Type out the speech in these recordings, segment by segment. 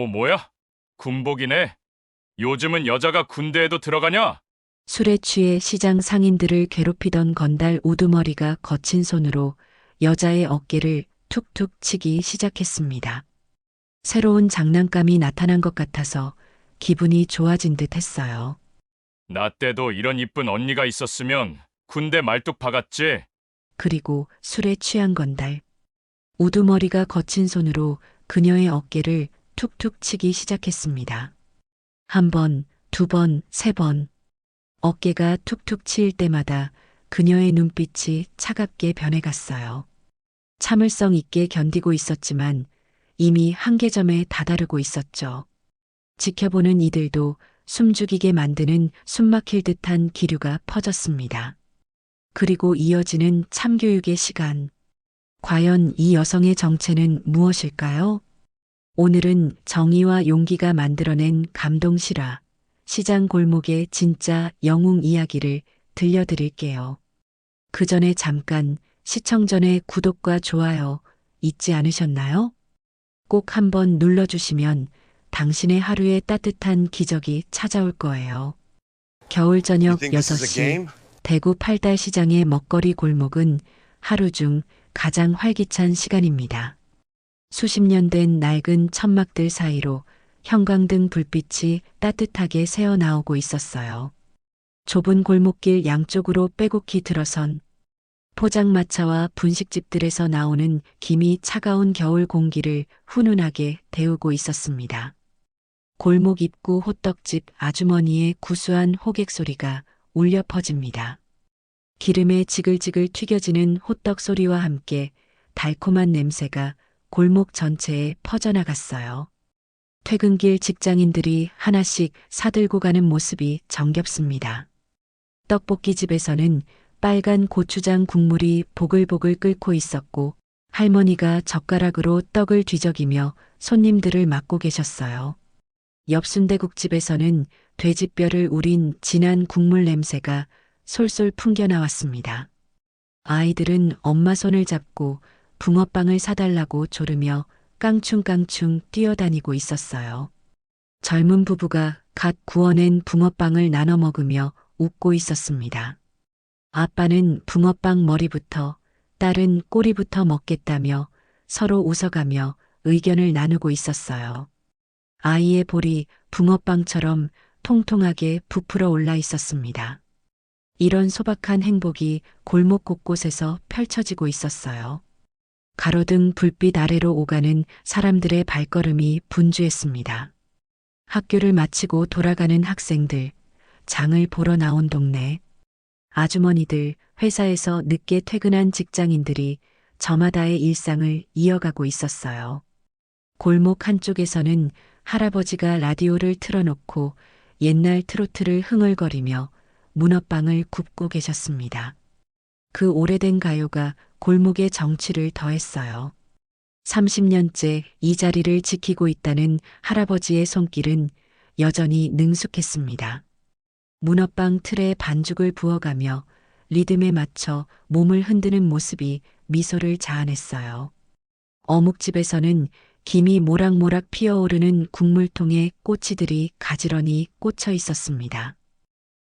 뭐야? 군복이네. 요즘은 여자가 군대에도 들어가냐? 술에 취해 시장 상인들을 괴롭히던 건달 우두머리가 거친 손으로 여자의 어깨를 툭툭 치기 시작했습니다. 새로운 장난감이 나타난 것 같아서 기분이 좋아진 듯 했어요. 나 때도 이런 이쁜 언니가 있었으면 군대 말뚝 박았지. 그리고 술에 취한 건달. 우두머리가 거친 손으로 그녀의 어깨를 툭툭 치기 시작했습니다. 한 번, 두 번, 세 번. 어깨가 툭툭 치일 때마다 그녀의 눈빛이 차갑게 변해갔어요. 참을성 있게 견디고 있었지만 이미 한계점에 다다르고 있었죠. 지켜보는 이들도 숨죽이게 만드는 숨막힐 듯한 기류가 퍼졌습니다. 그리고 이어지는 참교육의 시간. 과연 이 여성의 정체는 무엇일까요? 오늘은 정의와 용기가 만들어낸 감동 실화, 시장 골목의 진짜 영웅 이야기를 들려드릴게요. 그 전에 잠깐 시청 전에 구독과 좋아요 잊지 않으셨나요? 꼭 한번 눌러주시면 당신의 하루에 따뜻한 기적이 찾아올 거예요. 겨울 You 저녁 think this is a 6시 game? 대구 팔달시장의 먹거리 골목은 하루 중 가장 활기찬 시간입니다. 수십 년 된 낡은 천막들 사이로 형광등 불빛이 따뜻하게 새어나오고 있었어요. 좁은 골목길 양쪽으로 빼곡히 들어선 포장마차와 분식집들에서 나오는 김이 차가운 겨울 공기를 훈훈하게 데우고 있었습니다. 골목 입구 호떡집 아주머니의 구수한 호객 소리가 울려 퍼집니다. 기름에 지글지글 튀겨지는 호떡 소리와 함께 달콤한 냄새가 골목 전체에 퍼져나갔어요. 퇴근길 직장인들이 하나씩 사들고 가는 모습이 정겹습니다. 떡볶이집에서는 빨간 고추장 국물이 보글보글 끓고 있었고 할머니가 젓가락으로 떡을 뒤적이며 손님들을 맞고 계셨어요. 옆 순대국집에서는 돼지뼈를 우린 진한 국물 냄새가 솔솔 풍겨 나왔습니다. 아이들은 엄마 손을 잡고 붕어빵을 사달라고 조르며 깡충깡충 뛰어다니고 있었어요. 젊은 부부가 갓 구워낸 붕어빵을 나눠 먹으며 웃고 있었습니다. 아빠는 붕어빵 머리부터, 딸은 꼬리부터 먹겠다며 서로 웃어가며 의견을 나누고 있었어요. 아이의 볼이 붕어빵처럼 통통하게 부풀어 올라 있었습니다. 이런 소박한 행복이 골목 곳곳에서 펼쳐지고 있었어요. 가로등 불빛 아래로 오가는 사람들의 발걸음이 분주했습니다. 학교를 마치고 돌아가는 학생들, 장을 보러 나온 동네, 아주머니들, 회사에서 늦게 퇴근한 직장인들이 저마다의 일상을 이어가고 있었어요. 골목 한쪽에서는 할아버지가 라디오를 틀어놓고 옛날 트로트를 흥얼거리며 문어빵을 굽고 계셨습니다. 그 오래된 가요가 골목의 정취를 더했어요. 30년째 이 자리를 지키고 있다는 할아버지의 손길은 여전히 능숙했습니다. 문어빵 틀에 반죽을 부어가며 리듬에 맞춰 몸을 흔드는 모습이 미소를 자아냈어요. 어묵집에서는 김이 모락모락 피어오르는 국물통에 꼬치들이 가지런히 꽂혀 있었습니다.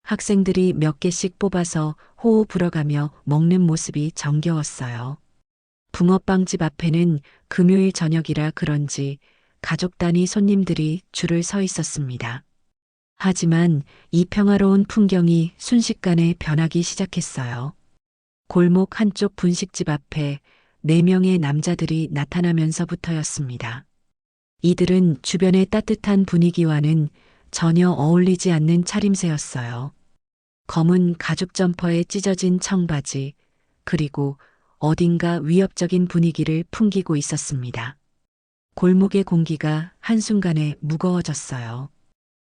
학생들이 몇 개씩 뽑아서 호호 불어가며 먹는 모습이 정겨웠어요. 붕어빵집 앞에는 금요일 저녁이라 그런지 가족 단위 손님들이 줄을 서 있었습니다. 하지만 이 평화로운 풍경이 순식간에 변하기 시작했어요. 골목 한쪽 분식집 앞에 4명의 남자들이 나타나면서부터였습니다. 이들은 주변의 따뜻한 분위기와는 전혀 어울리지 않는 차림새였어요. 검은 가죽 점퍼에 찢어진 청바지, 그리고 어딘가 위협적인 분위기를 풍기고 있었습니다. 골목의 공기가 한순간에 무거워졌어요.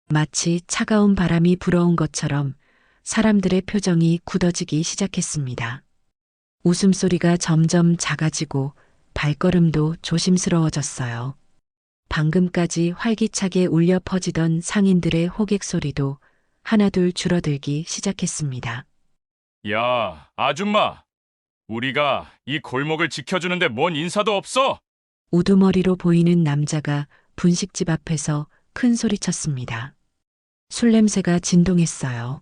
마치 차가운 바람이 불어온 것처럼 사람들의 표정이 굳어지기 시작했습니다. 웃음소리가 점점 작아지고 발걸음도 조심스러워졌어요. 방금까지 활기차게 울려 퍼지던 상인들의 호객 소리도 하나둘 줄어들기 시작했습니다. 야, 아줌마. 우리가 이 골목을 지켜주는데 뭔 인사도 없어? 우두머리로 보이는 남자가 분식집 앞에서 큰 소리쳤습니다. 술 냄새가 진동했어요.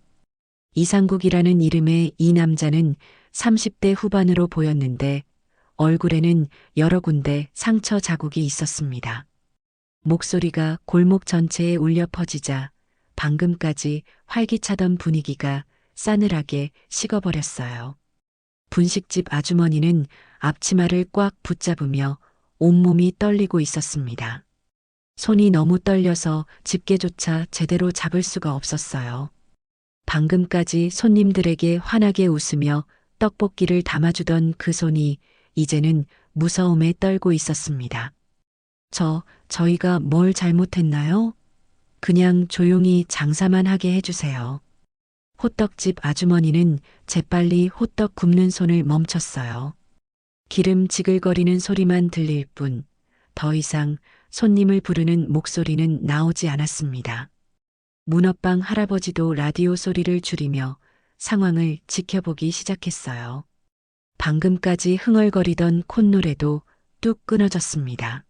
이상국이라는 이름의 이 남자는 30대 후반으로 보였는데 얼굴에는 여러 군데 상처 자국이 있었습니다. 목소리가 골목 전체에 울려 퍼지자 방금까지 활기차던 분위기가 싸늘하게 식어버렸어요. 분식집 아주머니는 앞치마를 꽉 붙잡으며 온몸이 떨리고 있었습니다. 손이 너무 떨려서 집게조차 제대로 잡을 수가 없었어요. 방금까지 손님들에게 환하게 웃으며 떡볶이를 담아주던 그 손이 이제는 무서움에 떨고 있었습니다. 저희가 뭘 잘못했나요? 그냥 조용히 장사만 하게 해주세요. 호떡집 아주머니는 재빨리 호떡 굽는 손을 멈췄어요. 기름 지글거리는 소리만 들릴 뿐 더 이상 손님을 부르는 목소리는 나오지 않았습니다. 문어빵 할아버지도 라디오 소리를 줄이며 상황을 지켜보기 시작했어요. 방금까지 흥얼거리던 콧노래도 뚝 끊어졌습니다.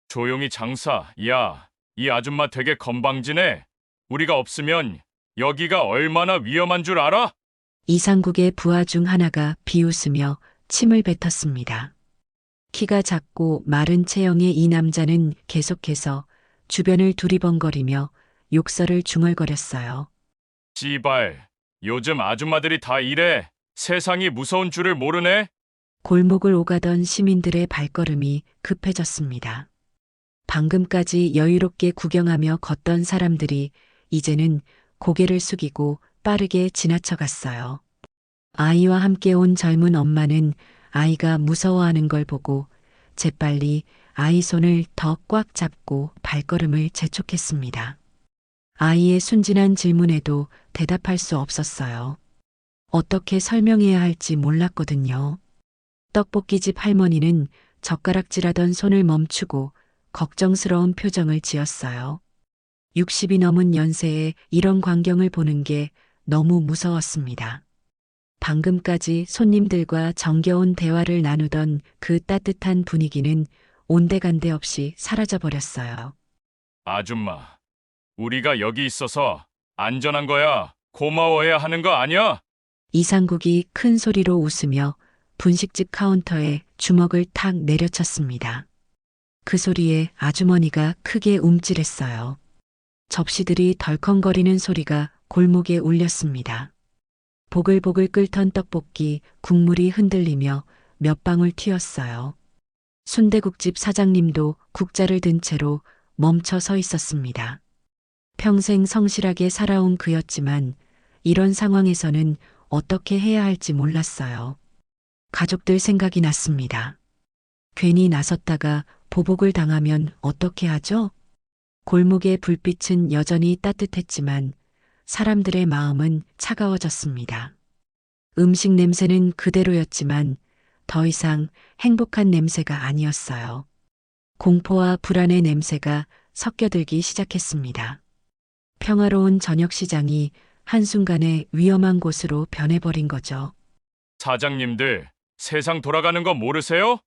조용히 장사. 야, 이 아줌마 되게 건방지네. 우리가 없으면 여기가 얼마나 위험한 줄 알아? 이상국의 부하 중 하나가 비웃으며 침을 뱉었습니다. 키가 작고 마른 체형의 이 남자는 계속해서 주변을 두리번거리며 욕설을 중얼거렸어요. 씨발, 요즘 아줌마들이 다 이래. 세상이 무서운 줄을 모르네. 골목을 오가던 시민들의 발걸음이 급해졌습니다. 방금까지 여유롭게 구경하며 걷던 사람들이 이제는 고개를 숙이고 빠르게 지나쳐갔어요. 아이와 함께 온 젊은 엄마는 아이가 무서워하는 걸 보고 재빨리 아이 손을 더 꽉 잡고 발걸음을 재촉했습니다. 아이의 순진한 질문에도 대답할 수 없었어요. 어떻게 설명해야 할지 몰랐거든요. 떡볶이집 할머니는 젓가락질하던 손을 멈추고 걱정스러운 표정을 지었어요. 60이 넘은 연세에 이런 광경을 보는 게 너무 무서웠습니다. 방금까지 손님들과 정겨운 대화를 나누던 그 따뜻한 분위기는 온데간데 없이 사라져버렸어요. 아줌마, 우리가 여기 있어서 안전한 거야. 고마워해야 하는 거 아니야? 이상국이 큰 소리로 웃으며 분식집 카운터에 주먹을 탁 내려쳤습니다. 그 소리에 아주머니가 크게 움찔했어요. 접시들이 덜컹거리는 소리가 골목에 울렸습니다. 보글보글 끓던 떡볶이 국물이 흔들리며 몇 방울 튀었어요. 순대국집 사장님도 국자를 든 채로 멈춰 서 있었습니다. 평생 성실하게 살아온 그였지만 이런 상황에서는 어떻게 해야 할지 몰랐어요. 가족들 생각이 났습니다. 괜히 나섰다가 보복을 당하면 어떻게 하죠? 골목의 불빛은 여전히 따뜻했지만 사람들의 마음은 차가워졌습니다. 음식 냄새는 그대로였지만 더 이상 행복한 냄새가 아니었어요. 공포와 불안의 냄새가 섞여들기 시작했습니다. 평화로운 저녁 시장이 한순간에 위험한 곳으로 변해버린 거죠. 사장님들, 세상 돌아가는 거 모르세요?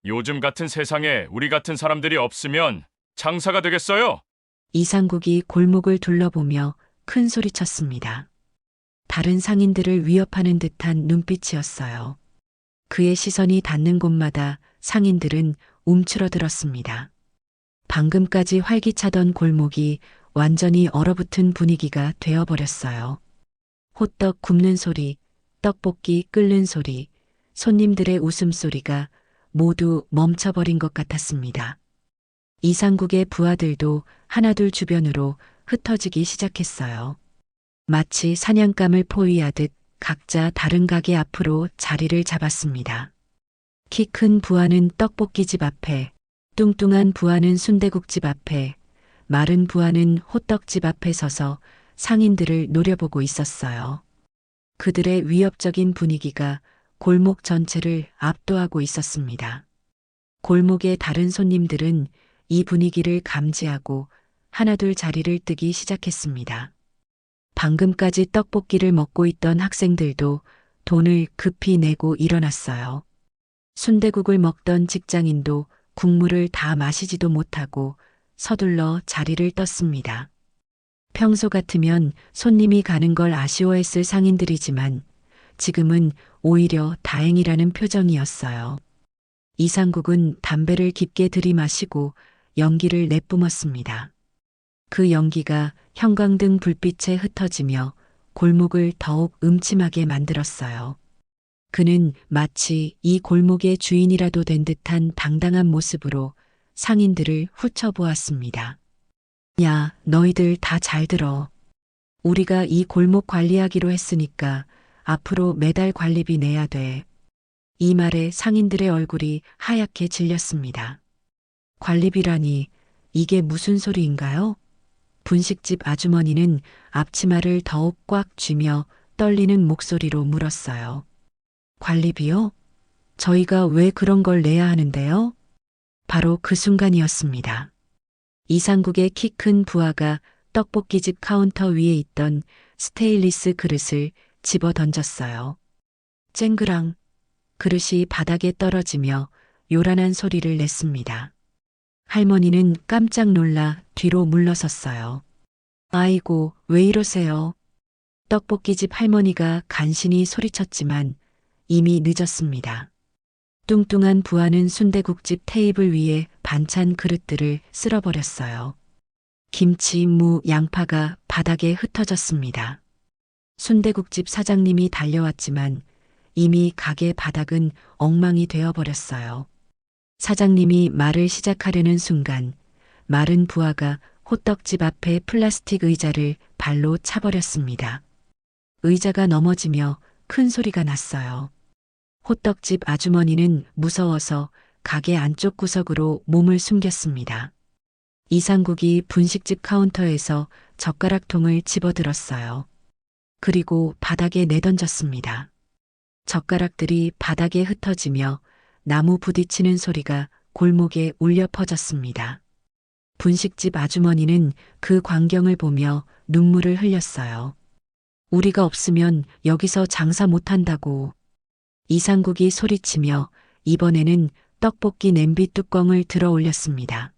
요즘 같은 세상에 우리 같은 사람들이 없으면 장사가 되겠어요? 이상국이 골목을 둘러보며 큰 소리쳤습니다. 다른 상인들을 위협하는 듯한 눈빛이었어요. 그의 시선이 닿는 곳마다 상인들은 움츠러들었습니다. 방금까지 활기차던 골목이 완전히 얼어붙은 분위기가 되어버렸어요. 호떡 굽는 소리, 떡볶이 끓는 소리, 손님들의 웃음소리가 모두 멈춰버린 것 같았습니다. 이상국의 부하들도 하나둘 주변으로 흩어지기 시작했어요. 마치 사냥감을 포위하듯 각자 다른 가게 앞으로 자리를 잡았습니다. 키 큰 부하는 떡볶이집 앞에, 뚱뚱한 부하는 순대국집 앞에, 마른 부하는 호떡집 앞에 서서 상인들을 노려보고 있었어요. 그들의 위협적인 분위기가 골목 전체를 압도하고 있었습니다. 골목의 다른 손님들은 이 분위기를 감지하고 하나둘 자리를 뜨기 시작했습니다. 방금까지 떡볶이를 먹고 있던 학생들도 돈을 급히 내고 일어났어요. 순대국을 먹던 직장인도 국물을 다 마시지도 못하고 서둘러 자리를 떴습니다. 평소 같으면 손님이 가는 걸 아쉬워했을 상인들이지만 지금은 오히려 다행이라는 표정이었어요. 이상국은 담배를 깊게 들이마시고 연기를 내뿜었습니다. 그 연기가 형광등 불빛에 흩어지며 골목을 더욱 음침하게 만들었어요. 그는 마치 이 골목의 주인이라도 된 듯한 당당한 모습으로 상인들을 훑어보았습니다. 야, 너희들 다 잘 들어. 우리가 이 골목 관리하기로 했으니까 앞으로 매달 관리비 내야 돼. 이 말에 상인들의 얼굴이 하얗게 질렸습니다. 관리비라니 이게 무슨 소리인가요? 분식집 아주머니는 앞치마를 더욱 꽉 쥐며 떨리는 목소리로 물었어요. 관리비요? 저희가 왜 그런 걸 내야 하는데요? 바로 그 순간이었습니다. 이상국의 키 큰 부하가 떡볶이집 카운터 위에 있던 스테인리스 그릇을 집어 던졌어요. 쨍그랑 그릇이 바닥에 떨어지며 요란한 소리를 냈습니다. 할머니는 깜짝 놀라 뒤로 물러섰어요. 아이고, 왜 이러세요? 떡볶이집 할머니가 간신히 소리쳤지만 이미 늦었습니다. 뚱뚱한 부하는 순대국집 테이블 위에 반찬 그릇들을 쓸어버렸어요. 김치, 무, 양파가 바닥에 흩어졌습니다. 순대국집 사장님이 달려왔지만 이미 가게 바닥은 엉망이 되어버렸어요. 사장님이 말을 시작하려는 순간 마른 부하가 호떡집 앞에 플라스틱 의자를 발로 차버렸습니다. 의자가 넘어지며 큰 소리가 났어요. 호떡집 아주머니는 무서워서 가게 안쪽 구석으로 몸을 숨겼습니다. 이상국이 분식집 카운터에서 젓가락통을 집어들었어요. 그리고 바닥에 내던졌습니다. 젓가락들이 바닥에 흩어지며 나무 부딪히는 소리가 골목에 울려 퍼졌습니다. 분식집 아주머니는 그 광경을 보며 눈물을 흘렸어요. 우리가 없으면 여기서 장사 못한다고. 이상국이 소리치며 이번에는 떡볶이 냄비 뚜껑을 들어 올렸습니다.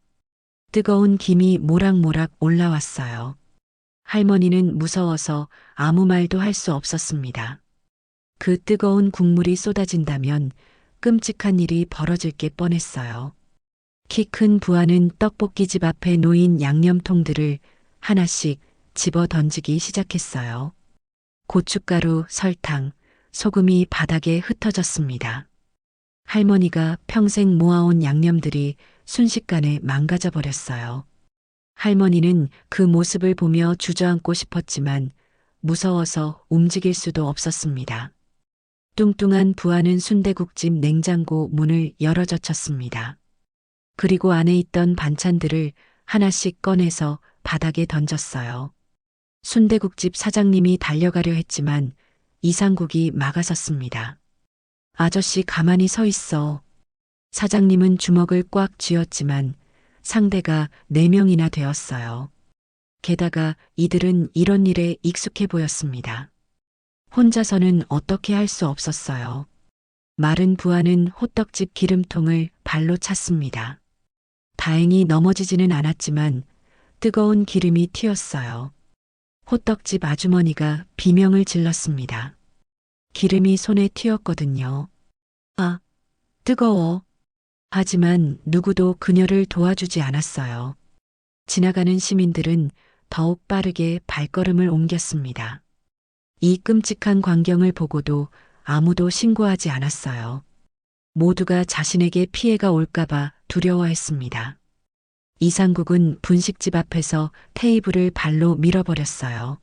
뜨거운 김이 모락모락 올라왔어요. 할머니는 무서워서 아무 말도 할 수 없었습니다. 그 뜨거운 국물이 쏟아진다면 끔찍한 일이 벌어질 게 뻔했어요. 키 큰 부하는 떡볶이집 앞에 놓인 양념통들을 하나씩 집어 던지기 시작했어요. 고춧가루, 설탕, 소금이 바닥에 흩어졌습니다. 할머니가 평생 모아온 양념들이 순식간에 망가져 버렸어요. 할머니는 그 모습을 보며 주저앉고 싶었지만 무서워서 움직일 수도 없었습니다. 뚱뚱한 부하는 순대국집 냉장고 문을 열어젖혔습니다. 그리고 안에 있던 반찬들을 하나씩 꺼내서 바닥에 던졌어요. 순대국집 사장님이 달려가려 했지만 이상국이 막아섰습니다. 아저씨 가만히 서 있어. 사장님은 주먹을 꽉 쥐었지만 상대가 4명이나 되었어요. 게다가 이들은 이런 일에 익숙해 보였습니다. 혼자서는 어떻게 할 수 없었어요. 마른 부하는 호떡집 기름통을 발로 찼습니다. 다행히 넘어지지는 않았지만 뜨거운 기름이 튀었어요. 호떡집 아주머니가 비명을 질렀습니다. 기름이 손에 튀었거든요. 아, 뜨거워. 하지만 누구도 그녀를 도와주지 않았어요. 지나가는 시민들은 더욱 빠르게 발걸음을 옮겼습니다. 이 끔찍한 광경을 보고도 아무도 신고하지 않았어요. 모두가 자신에게 피해가 올까봐 두려워했습니다. 이상국은 분식집 앞에서 테이블을 발로 밀어버렸어요.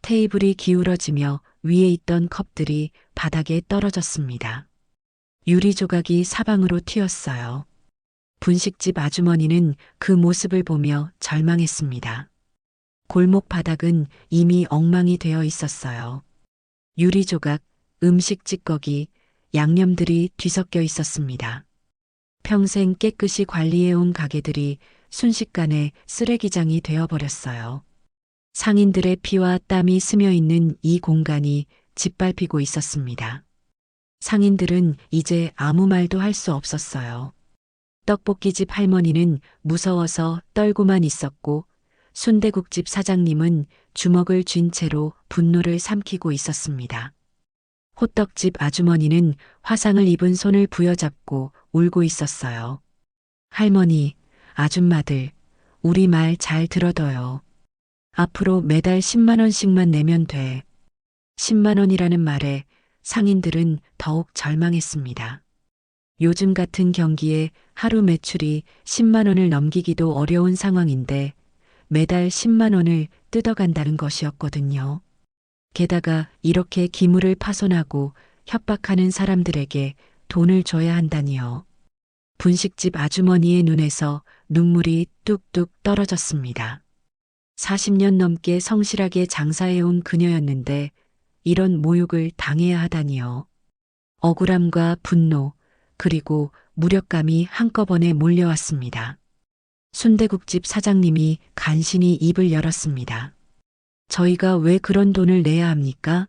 테이블이 기울어지며 위에 있던 컵들이 바닥에 떨어졌습니다. 유리 조각이 사방으로 튀었어요. 분식집 아주머니는 그 모습을 보며 절망했습니다. 골목 바닥은 이미 엉망이 되어 있었어요. 유리 조각, 음식 찌꺼기, 양념들이 뒤섞여 있었습니다. 평생 깨끗이 관리해온 가게들이 순식간에 쓰레기장이 되어버렸어요. 상인들의 피와 땀이 스며 있는 이 공간이 짓밟히고 있었습니다. 상인들은 이제 아무 말도 할 수 없었어요. 떡볶이집 할머니는 무서워서 떨고만 있었고 순대국집 사장님은 주먹을 쥔 채로 분노를 삼키고 있었습니다. 호떡집 아주머니는 화상을 입은 손을 부여잡고 울고 있었어요. 할머니, 아줌마들, 우리 말 잘 들어둬요. 앞으로 매달 10만 원씩만 내면 돼. 10만 원이라는 말에 상인들은 더욱 절망했습니다. 요즘 같은 경기에 하루 매출이 10만 원을 넘기기도 어려운 상황인데 매달 10만 원을 뜯어간다는 것이었거든요. 게다가 이렇게 기물을 파손하고 협박하는 사람들에게 돈을 줘야 한다니요. 분식집 아주머니의 눈에서 눈물이 뚝뚝 떨어졌습니다. 40년 넘게 성실하게 장사해온 그녀였는데 이런 모욕을 당해야 하다니요. 억울함과 분노, 그리고 무력감이 한꺼번에 몰려왔습니다. 순대국집 사장님이 간신히 입을 열었습니다. 저희가 왜 그런 돈을 내야 합니까?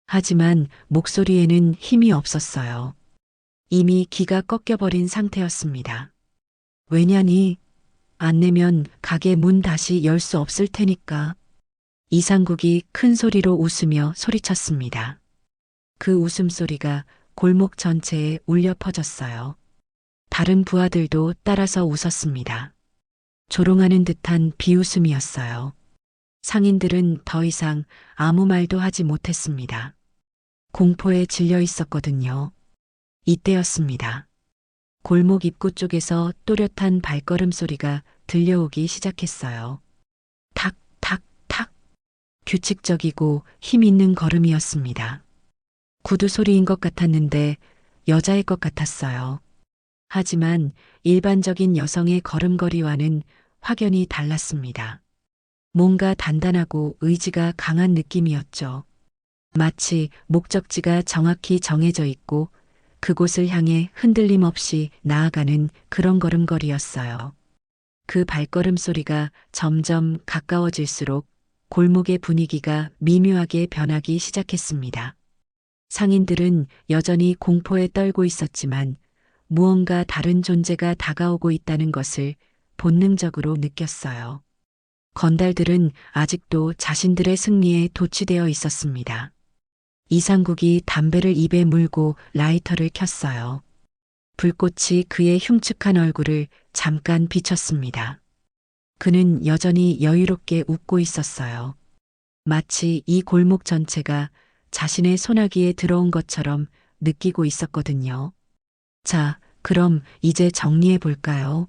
하지만 목소리에는 힘이 없었어요. 이미 기가 꺾여버린 상태였습니다. 왜냐니? 안 내면 가게 문 다시 열 수 없을 테니까. 이상국이 큰 소리로 웃으며 소리쳤습니다. 그 웃음소리가 골목 전체에 울려 퍼졌어요. 다른 부하들도 따라서 웃었습니다. 조롱하는 듯한 비웃음이었어요. 상인들은 더 이상 아무 말도 하지 못했습니다. 공포에 질려 있었거든요. 이때였습니다. 골목 입구 쪽에서 또렷한 발걸음 소리가 들려오기 시작했어요. 탁, 탁, 탁. 규칙적이고 힘 있는 걸음이었습니다. 구두 소리인 것 같았는데 여자의 것 같았어요. 하지만 일반적인 여성의 걸음걸이와는 확연히 달랐습니다. 뭔가 단단하고 의지가 강한 느낌이었죠. 마치 목적지가 정확히 정해져 있고 그곳을 향해 흔들림 없이 나아가는 그런 걸음걸이였어요. 그 발걸음 소리가 점점 가까워질수록 골목의 분위기가 미묘하게 변하기 시작했습니다. 상인들은 여전히 공포에 떨고 있었지만 무언가 다른 존재가 다가오고 있다는 것을 본능적으로 느꼈어요. 건달들은 아직도 자신들의 승리에 도취되어 있었습니다. 이상국이 담배를 입에 물고 라이터를 켰어요. 불꽃이 그의 흉측한 얼굴을 잠깐 비췄습니다. 그는 여전히 여유롭게 웃고 있었어요. 마치 이 골목 전체가 자신의 소나기에 들어온 것처럼 느끼고 있었거든요. 자, 그럼 이제 정리해 볼까요?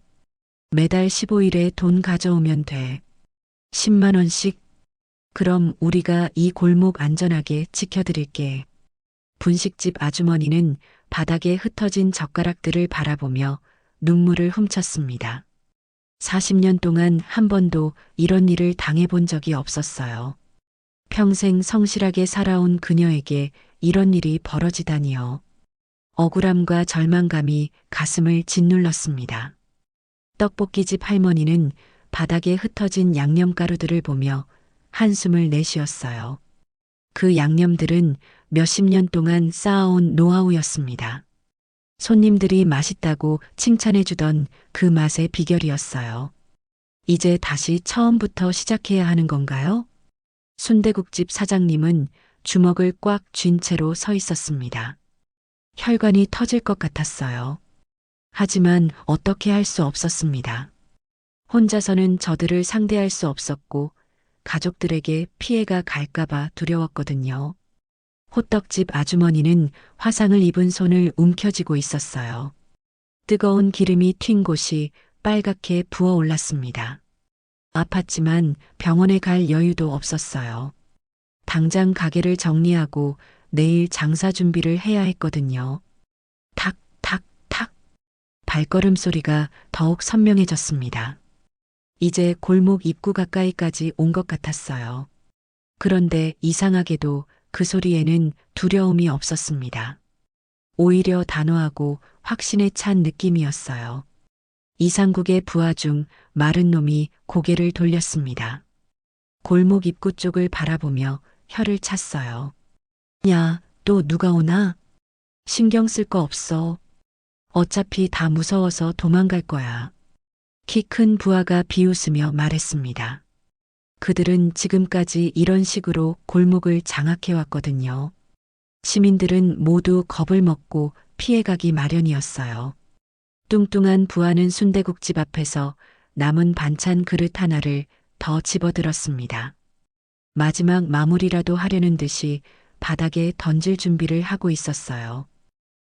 매달 15일에 돈 가져오면 돼. 10만 원씩. 그럼 우리가 이 골목 안전하게 지켜드릴게. 분식집 아주머니는 바닥에 흩어진 젓가락들을 바라보며 눈물을 훔쳤습니다. 40년 동안 한 번도 이런 일을 당해본 적이 없었어요. 평생 성실하게 살아온 그녀에게 이런 일이 벌어지다니요. 억울함과 절망감이 가슴을 짓눌렀습니다. 떡볶이집 할머니는 바닥에 흩어진 양념가루들을 보며 한숨을 내쉬었어요. 그 양념들은 몇십 년 동안 쌓아온 노하우였습니다. 손님들이 맛있다고 칭찬해주던 그 맛의 비결이었어요. 이제 다시 처음부터 시작해야 하는 건가요? 순대국집 사장님은 주먹을 꽉 쥔 채로 서 있었습니다. 혈관이 터질 것 같았어요. 하지만 어떻게 할 수 없었습니다. 혼자서는 저들을 상대할 수 없었고 가족들에게 피해가 갈까봐 두려웠거든요. 호떡집 아주머니는 화상을 입은 손을 움켜쥐고 있었어요. 뜨거운 기름이 튄 곳이 빨갛게 부어올랐습니다. 아팠지만 병원에 갈 여유도 없었어요. 당장 가게를 정리하고 내일 장사 준비를 해야 했거든요. 탁, 탁, 탁. 발걸음 소리가 더욱 선명해졌습니다. 이제 골목 입구 가까이까지 온 것 같았어요. 그런데 이상하게도 그 소리에는 두려움이 없었습니다. 오히려 단호하고 확신에 찬 느낌이었어요. 이상국의 부하 중 마른 놈이 고개를 돌렸습니다. 골목 입구 쪽을 바라보며 혀를 찼어요. 야, 또 누가 오나? 신경 쓸 거 없어. 어차피 다 무서워서 도망갈 거야. 키 큰 부하가 비웃으며 말했습니다. 그들은 지금까지 이런 식으로 골목을 장악해 왔거든요. 시민들은 모두 겁을 먹고 피해가기 마련이었어요. 뚱뚱한 부하는 순대국집 앞에서 남은 반찬 그릇 하나를 더 집어들었습니다. 마지막 마무리라도 하려는 듯이 바닥에 던질 준비를 하고 있었어요.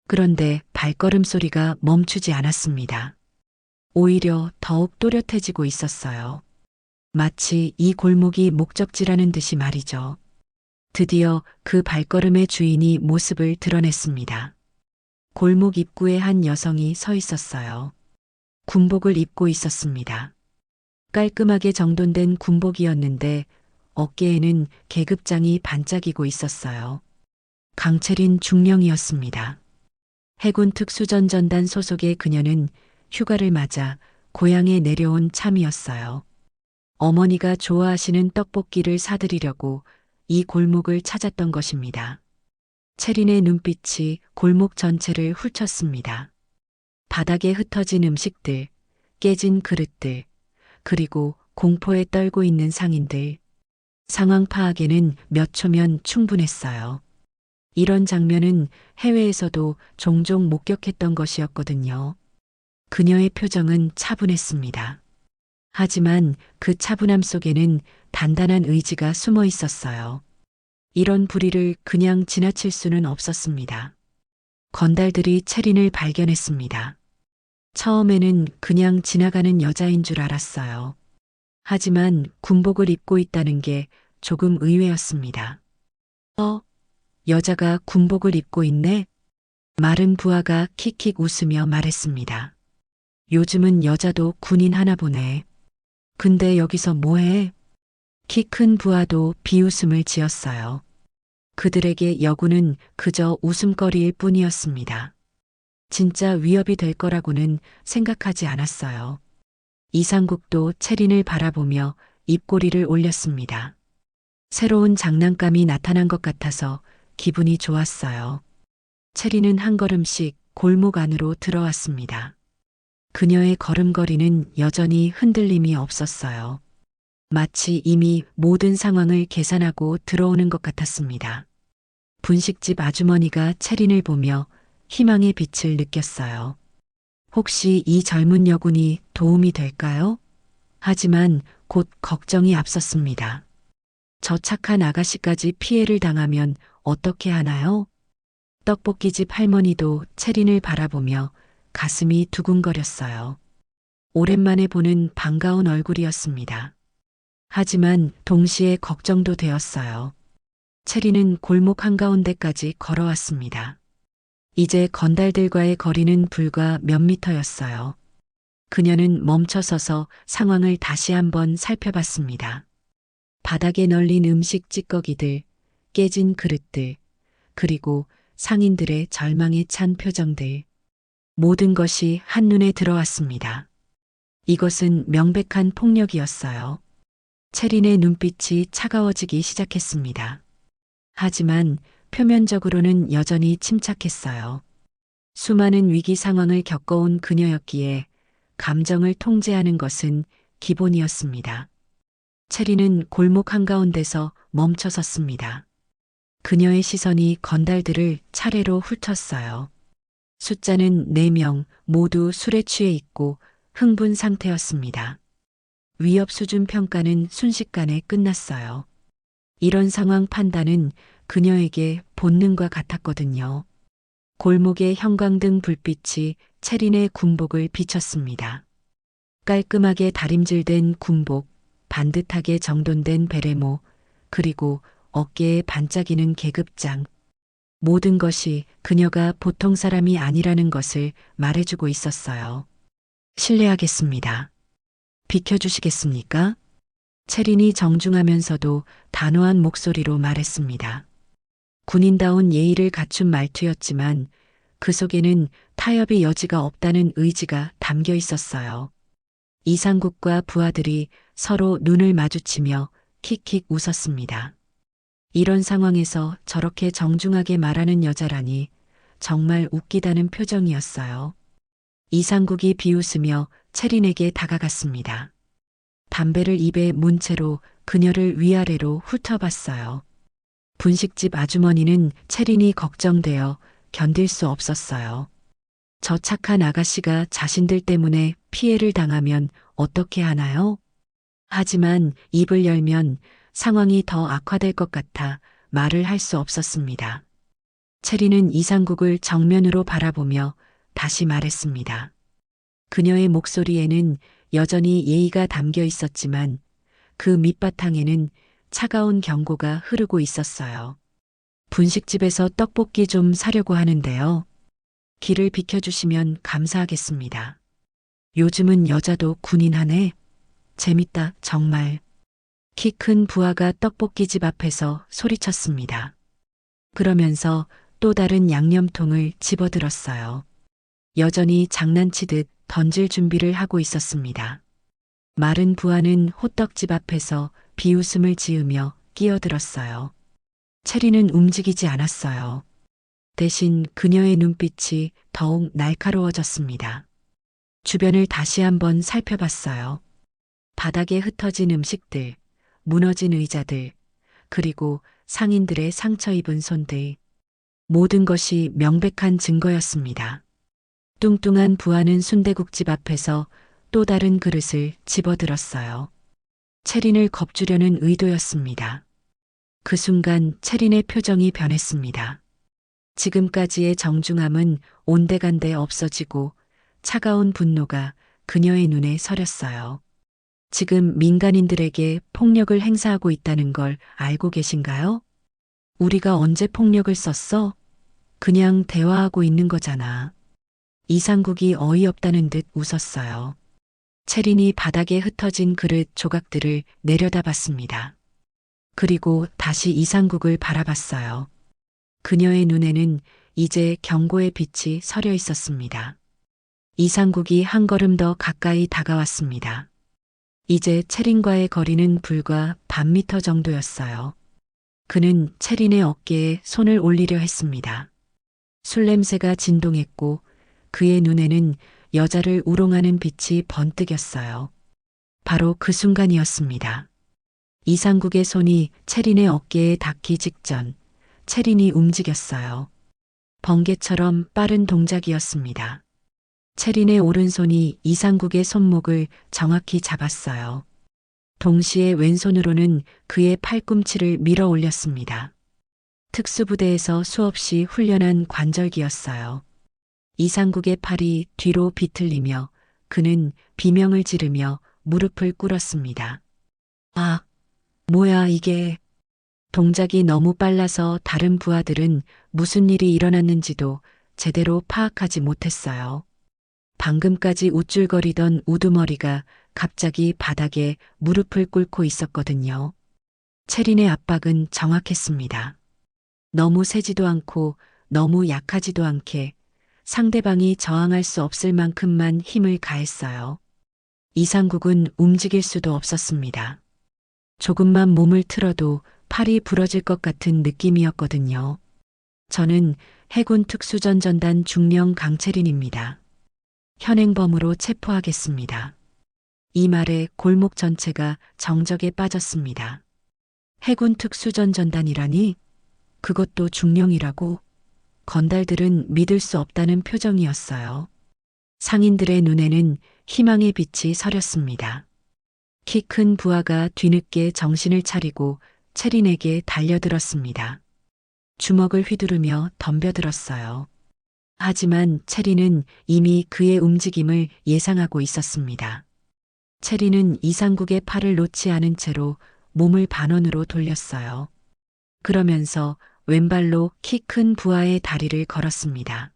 그런데 발걸음 소리가 멈추지 않았습니다. 오히려 더욱 또렷해지고 있었어요. 마치 이 골목이 목적지라는 듯이 말이죠. 드디어 그 발걸음의 주인이 모습을 드러냈습니다. 골목 입구에 한 여성이 서 있었어요. 군복을 입고 있었습니다. 깔끔하게 정돈된 군복이었는데 어깨에는 계급장이 반짝이고 있었어요. 강채린 중령이었습니다. 해군 특수전전단 소속의 그녀는 휴가를 맞아 고향에 내려온 참이었어요. 어머니가 좋아하시는 떡볶이를 사드리려고 이 골목을 찾았던 것입니다. 채린의 눈빛이 골목 전체를 훑쳤습니다. 바닥에 흩어진 음식들, 깨진 그릇들, 그리고 공포에 떨고 있는 상인들. 상황 파악에는 몇 초면 충분했어요. 이런 장면은 해외에서도 종종 목격했던 것이었거든요. 그녀의 표정은 차분했습니다. 하지만 그 차분함 속에는 단단한 의지가 숨어 있었어요. 이런 불의를 그냥 지나칠 수는 없었습니다. 건달들이 채린을 발견했습니다. 처음에는 그냥 지나가는 여자인 줄 알았어요. 하지만 군복을 입고 있다는 게 조금 의외였습니다. 여자가 군복을 입고 있네? 마른 부하가 킥킥 웃으며 말했습니다. 요즘은 여자도 군인 하나 보네. 근데 여기서 뭐해? 키 큰 부하도 비웃음을 지었어요. 그들에게 여군은 그저 웃음거리일 뿐이었습니다. 진짜 위협이 될 거라고는 생각하지 않았어요. 이상국도 채린을 바라보며 입꼬리를 올렸습니다. 새로운 장난감이 나타난 것 같아서 기분이 좋았어요. 채린은 한 걸음씩 골목 안으로 들어왔습니다. 그녀의 걸음걸이는 여전히 흔들림이 없었어요. 마치 이미 모든 상황을 계산하고 들어오는 것 같았습니다. 분식집 아주머니가 채린을 보며 희망의 빛을 느꼈어요. 혹시 이 젊은 여군이 도움이 될까요? 하지만 곧 걱정이 앞섰습니다. 저 착한 아가씨까지 피해를 당하면 어떻게 하나요? 떡볶이집 할머니도 채린을 바라보며 가슴이 두근거렸어요. 오랜만에 보는 반가운 얼굴이었습니다. 하지만 동시에 걱정도 되었어요. 채린은 골목 한가운데까지 걸어왔습니다. 이제 건달들과의 거리는 불과 몇 미터였어요. 그녀는 멈춰서서 상황을 다시 한번 살펴봤습니다. 바닥에 널린 음식 찌꺼기들, 깨진 그릇들, 그리고 상인들의 절망에 찬 표정들. 모든 것이 한눈에 들어왔습니다. 이것은 명백한 폭력이었어요. 채린의 눈빛이 차가워지기 시작했습니다. 하지만 표면적으로는 여전히 침착했어요. 수많은 위기 상황을 겪어온 그녀였기에 감정을 통제하는 것은 기본이었습니다. 채린은 골목 한가운데서 멈춰 섰습니다. 그녀의 시선이 건달들을 차례로 훑었어요. 숫자는 4명 모두 술에 취해 있고 흥분 상태였습니다. 위협 수준 평가는 순식간에 끝났어요. 이런 상황 판단은 그녀에게 본능과 같았거든요. 골목의 형광등 불빛이 채린의 군복을 비쳤습니다. 깔끔하게 다림질된 군복, 반듯하게 정돈된 베레모, 그리고 어깨에 반짝이는 계급장. 모든 것이 그녀가 보통 사람이 아니라는 것을 말해주고 있었어요. 실례하겠습니다. 비켜주시겠습니까? 채린이 정중하면서도 단호한 목소리로 말했습니다. 군인다운 예의를 갖춘 말투였지만 그 속에는 타협의 여지가 없다는 의지가 담겨 있었어요. 이상국과 부하들이 서로 눈을 마주치며 킥킥 웃었습니다. 이런 상황에서 저렇게 정중하게 말하는 여자라니 정말 웃기다는 표정이었어요. 이상국이 비웃으며 채린에게 다가갔습니다. 담배를 입에 문 채로 그녀를 위아래로 훑어봤어요. 분식집 아주머니는 채린이 걱정되어 견딜 수 없었어요. 저 착한 아가씨가 자신들 때문에 피해를 당하면 어떻게 하나요? 하지만 입을 열면 상황이 더 악화될 것 같아 말을 할 수 없었습니다. 채린은 이상국을 정면으로 바라보며 다시 말했습니다. 그녀의 목소리에는 여전히 예의가 담겨 있었지만 그 밑바탕에는 차가운 경고가 흐르고 있었어요. 분식집에서 떡볶이 좀 사려고 하는데요. 길을 비켜주시면 감사하겠습니다. 요즘은 여자도 군인하네. 재밌다, 정말. 키 큰 부하가 떡볶이집 앞에서 소리쳤습니다. 그러면서 또 다른 양념통을 집어들었어요. 여전히 장난치듯 던질 준비를 하고 있었습니다. 마른 부하는 호떡집 앞에서 비웃음을 지으며 끼어들었어요. 채리는 움직이지 않았어요. 대신 그녀의 눈빛이 더욱 날카로워졌습니다. 주변을 다시 한번 살펴봤어요. 바닥에 흩어진 음식들, 무너진 의자들, 그리고 상인들의 상처 입은 손들. 모든 것이 명백한 증거였습니다. 뚱뚱한 부하는 순대국집 앞에서 또 다른 그릇을 집어들었어요. 채린을 겁주려는 의도였습니다. 그 순간 채린의 표정이 변했습니다. 지금까지의 정중함은 온데간데 없어지고 차가운 분노가 그녀의 눈에 서렸어요. 지금 민간인들에게 폭력을 행사하고 있다는 걸 알고 계신가요? 우리가 언제 폭력을 썼어? 그냥 대화하고 있는 거잖아. 이상국이 어이없다는 듯 웃었어요. 채린이 바닥에 흩어진 그릇 조각들을 내려다봤습니다. 그리고 다시 이상국을 바라봤어요. 그녀의 눈에는 이제 경고의 빛이 서려 있었습니다. 이상국이 한 걸음 더 가까이 다가왔습니다. 이제 채린과의 거리는 불과 반 미터 정도였어요. 그는 채린의 어깨에 손을 올리려 했습니다. 술 냄새가 진동했고 그의 눈에는 여자를 우롱하는 빛이 번뜩였어요. 바로 그 순간이었습니다. 이상국의 손이 채린의 어깨에 닿기 직전 채린이 움직였어요. 번개처럼 빠른 동작이었습니다. 채린의 오른손이 이상국의 손목을 정확히 잡았어요. 동시에 왼손으로는 그의 팔꿈치를 밀어 올렸습니다. 특수부대에서 수없이 훈련한 관절기였어요. 이상국의 팔이 뒤로 비틀리며 그는 비명을 지르며 무릎을 꿇었습니다. 아, 뭐야 이게. 동작이 너무 빨라서 다른 부하들은 무슨 일이 일어났는지도 제대로 파악하지 못했어요. 방금까지 우쭐거리던 우두머리가 갑자기 바닥에 무릎을 꿇고 있었거든요. 채린의 압박은 정확했습니다. 너무 세지도 않고 너무 약하지도 않게 상대방이 저항할 수 없을 만큼만 힘을 가했어요. 이상국은 움직일 수도 없었습니다. 조금만 몸을 틀어도 팔이 부러질 것 같은 느낌이었거든요. 저는 해군 특수전전단 중령 강채린입니다. 현행범으로 체포하겠습니다. 이 말에 골목 전체가 정적에 빠졌습니다. 해군 특수전전단이라니? 그것도 중령이라고? 건달들은 믿을 수 없다는 표정이었어요. 상인들의 눈에는 희망의 빛이 서렸습니다. 키 큰 부하가 뒤늦게 정신을 차리고 채린에게 달려들었습니다. 주먹을 휘두르며 덤벼들었어요. 하지만 채린은 이미 그의 움직임을 예상하고 있었습니다. 채린은 이상국의 팔을 놓지 않은 채로 몸을 반원으로 돌렸어요. 그러면서 왼발로 키 큰 부하의 다리를 걸었습니다.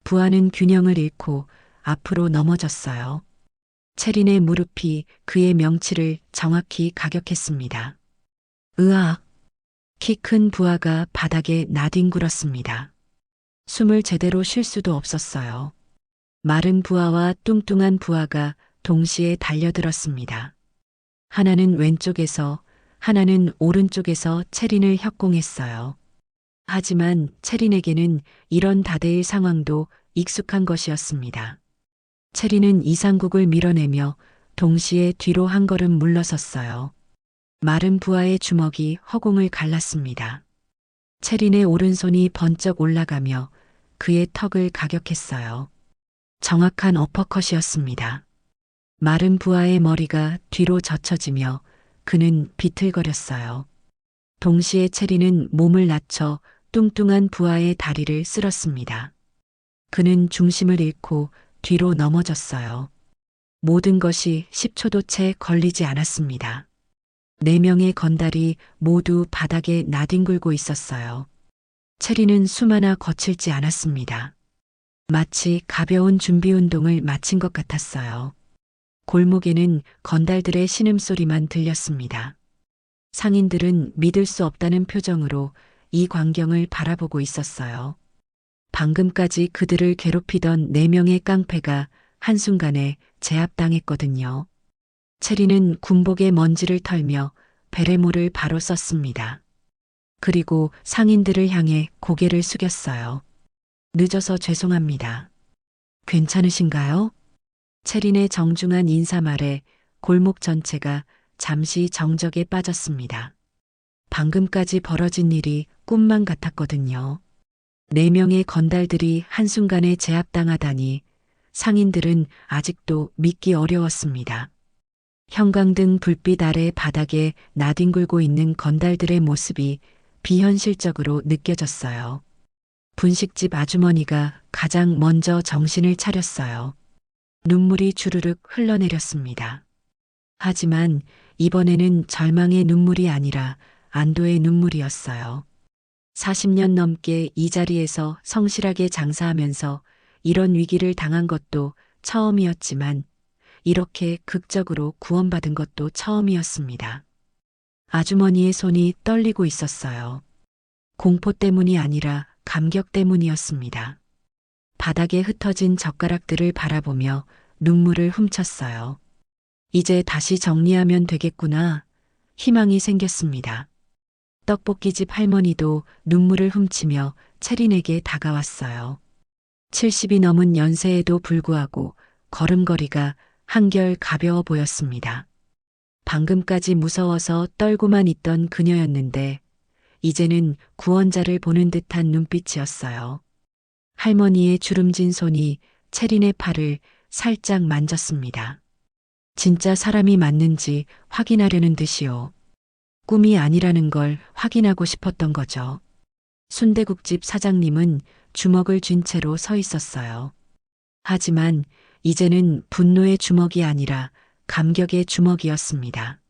부하는 균형을 잃고 앞으로 넘어졌어요. 채린의 무릎이 그의 명치를 정확히 가격했습니다. 으악! 키 큰 부하가 바닥에 나뒹굴었습니다. 숨을 제대로 쉴 수도 없었어요. 마른 부하와 뚱뚱한 부하가 동시에 달려들었습니다. 하나는 왼쪽에서, 하나는 오른쪽에서 채린을 협공했어요. 하지만 채린에게는 이런 다대일 상황도 익숙한 것이었습니다. 체리는 이상국을 밀어내며 동시에 뒤로 한 걸음 물러섰어요. 마른 부하의 주먹이 허공을 갈랐습니다. 체린의 오른손이 번쩍 올라가며 그의 턱을 가격했어요. 정확한 어퍼컷이었습니다. 마른 부하의 머리가 뒤로 젖혀지며 그는 비틀거렸어요. 동시에 체리는 몸을 낮춰 뚱뚱한 부하의 다리를 쓸었습니다. 그는 중심을 잃고 뒤로 넘어졌어요. 모든 것이 10초도 채 걸리지 않았습니다. 4명의 건달이 모두 바닥에 나뒹굴고 있었어요. 체리는 숨 하나 거칠지 않았습니다. 마치 가벼운 준비 운동을 마친 것 같았어요. 골목에는 건달들의 신음소리만 들렸습니다. 상인들은 믿을 수 없다는 표정으로 이 광경을 바라보고 있었어요. 방금까지 그들을 괴롭히던 4명의 깡패가 한순간에 제압당했거든요. 체리는 군복의 먼지를 털며 베레모를 바로 썼습니다. 그리고 상인들을 향해 고개를 숙였어요. 늦어서 죄송합니다. 괜찮으신가요? 체린의 정중한 인사말에 골목 전체가 잠시 정적에 빠졌습니다. 방금까지 벌어진 일이 꿈만 같았거든요. 4명의 건달들이 한순간에 제압당하다니 상인들은 아직도 믿기 어려웠습니다. 형광등 불빛 아래 바닥에 나뒹굴고 있는 건달들의 모습이 비현실적으로 느껴졌어요. 분식집 아주머니가 가장 먼저 정신을 차렸어요. 눈물이 주르륵 흘러내렸습니다. 하지만 이번에는 절망의 눈물이 아니라 안도의 눈물이었어요. 40년 넘게 이 자리에서 성실하게 장사하면서 이런 위기를 당한 것도 처음이었지만 이렇게 극적으로 구원받은 것도 처음이었습니다. 아주머니의 손이 떨리고 있었어요. 공포 때문이 아니라 감격 때문이었습니다. 바닥에 흩어진 젓가락들을 바라보며 눈물을 훔쳤어요. 이제 다시 정리하면 되겠구나. 희망이 생겼습니다. 떡볶이집 할머니도 눈물을 훔치며 체린에게 다가왔어요. 70이 넘은 연세에도 불구하고 걸음걸이가 한결 가벼워 보였습니다. 방금까지 무서워서 떨고만 있던 그녀였는데 이제는 구원자를 보는 듯한 눈빛이었어요. 할머니의 주름진 손이 체린의 팔을 살짝 만졌습니다. 진짜 사람이 맞는지 확인하려는 듯이요. 꿈이 아니라는 걸 확인하고 싶었던 거죠. 순대국집 사장님은 주먹을 쥔 채로 서 있었어요. 하지만 이제는 분노의 주먹이 아니라 감격의 주먹이었습니다.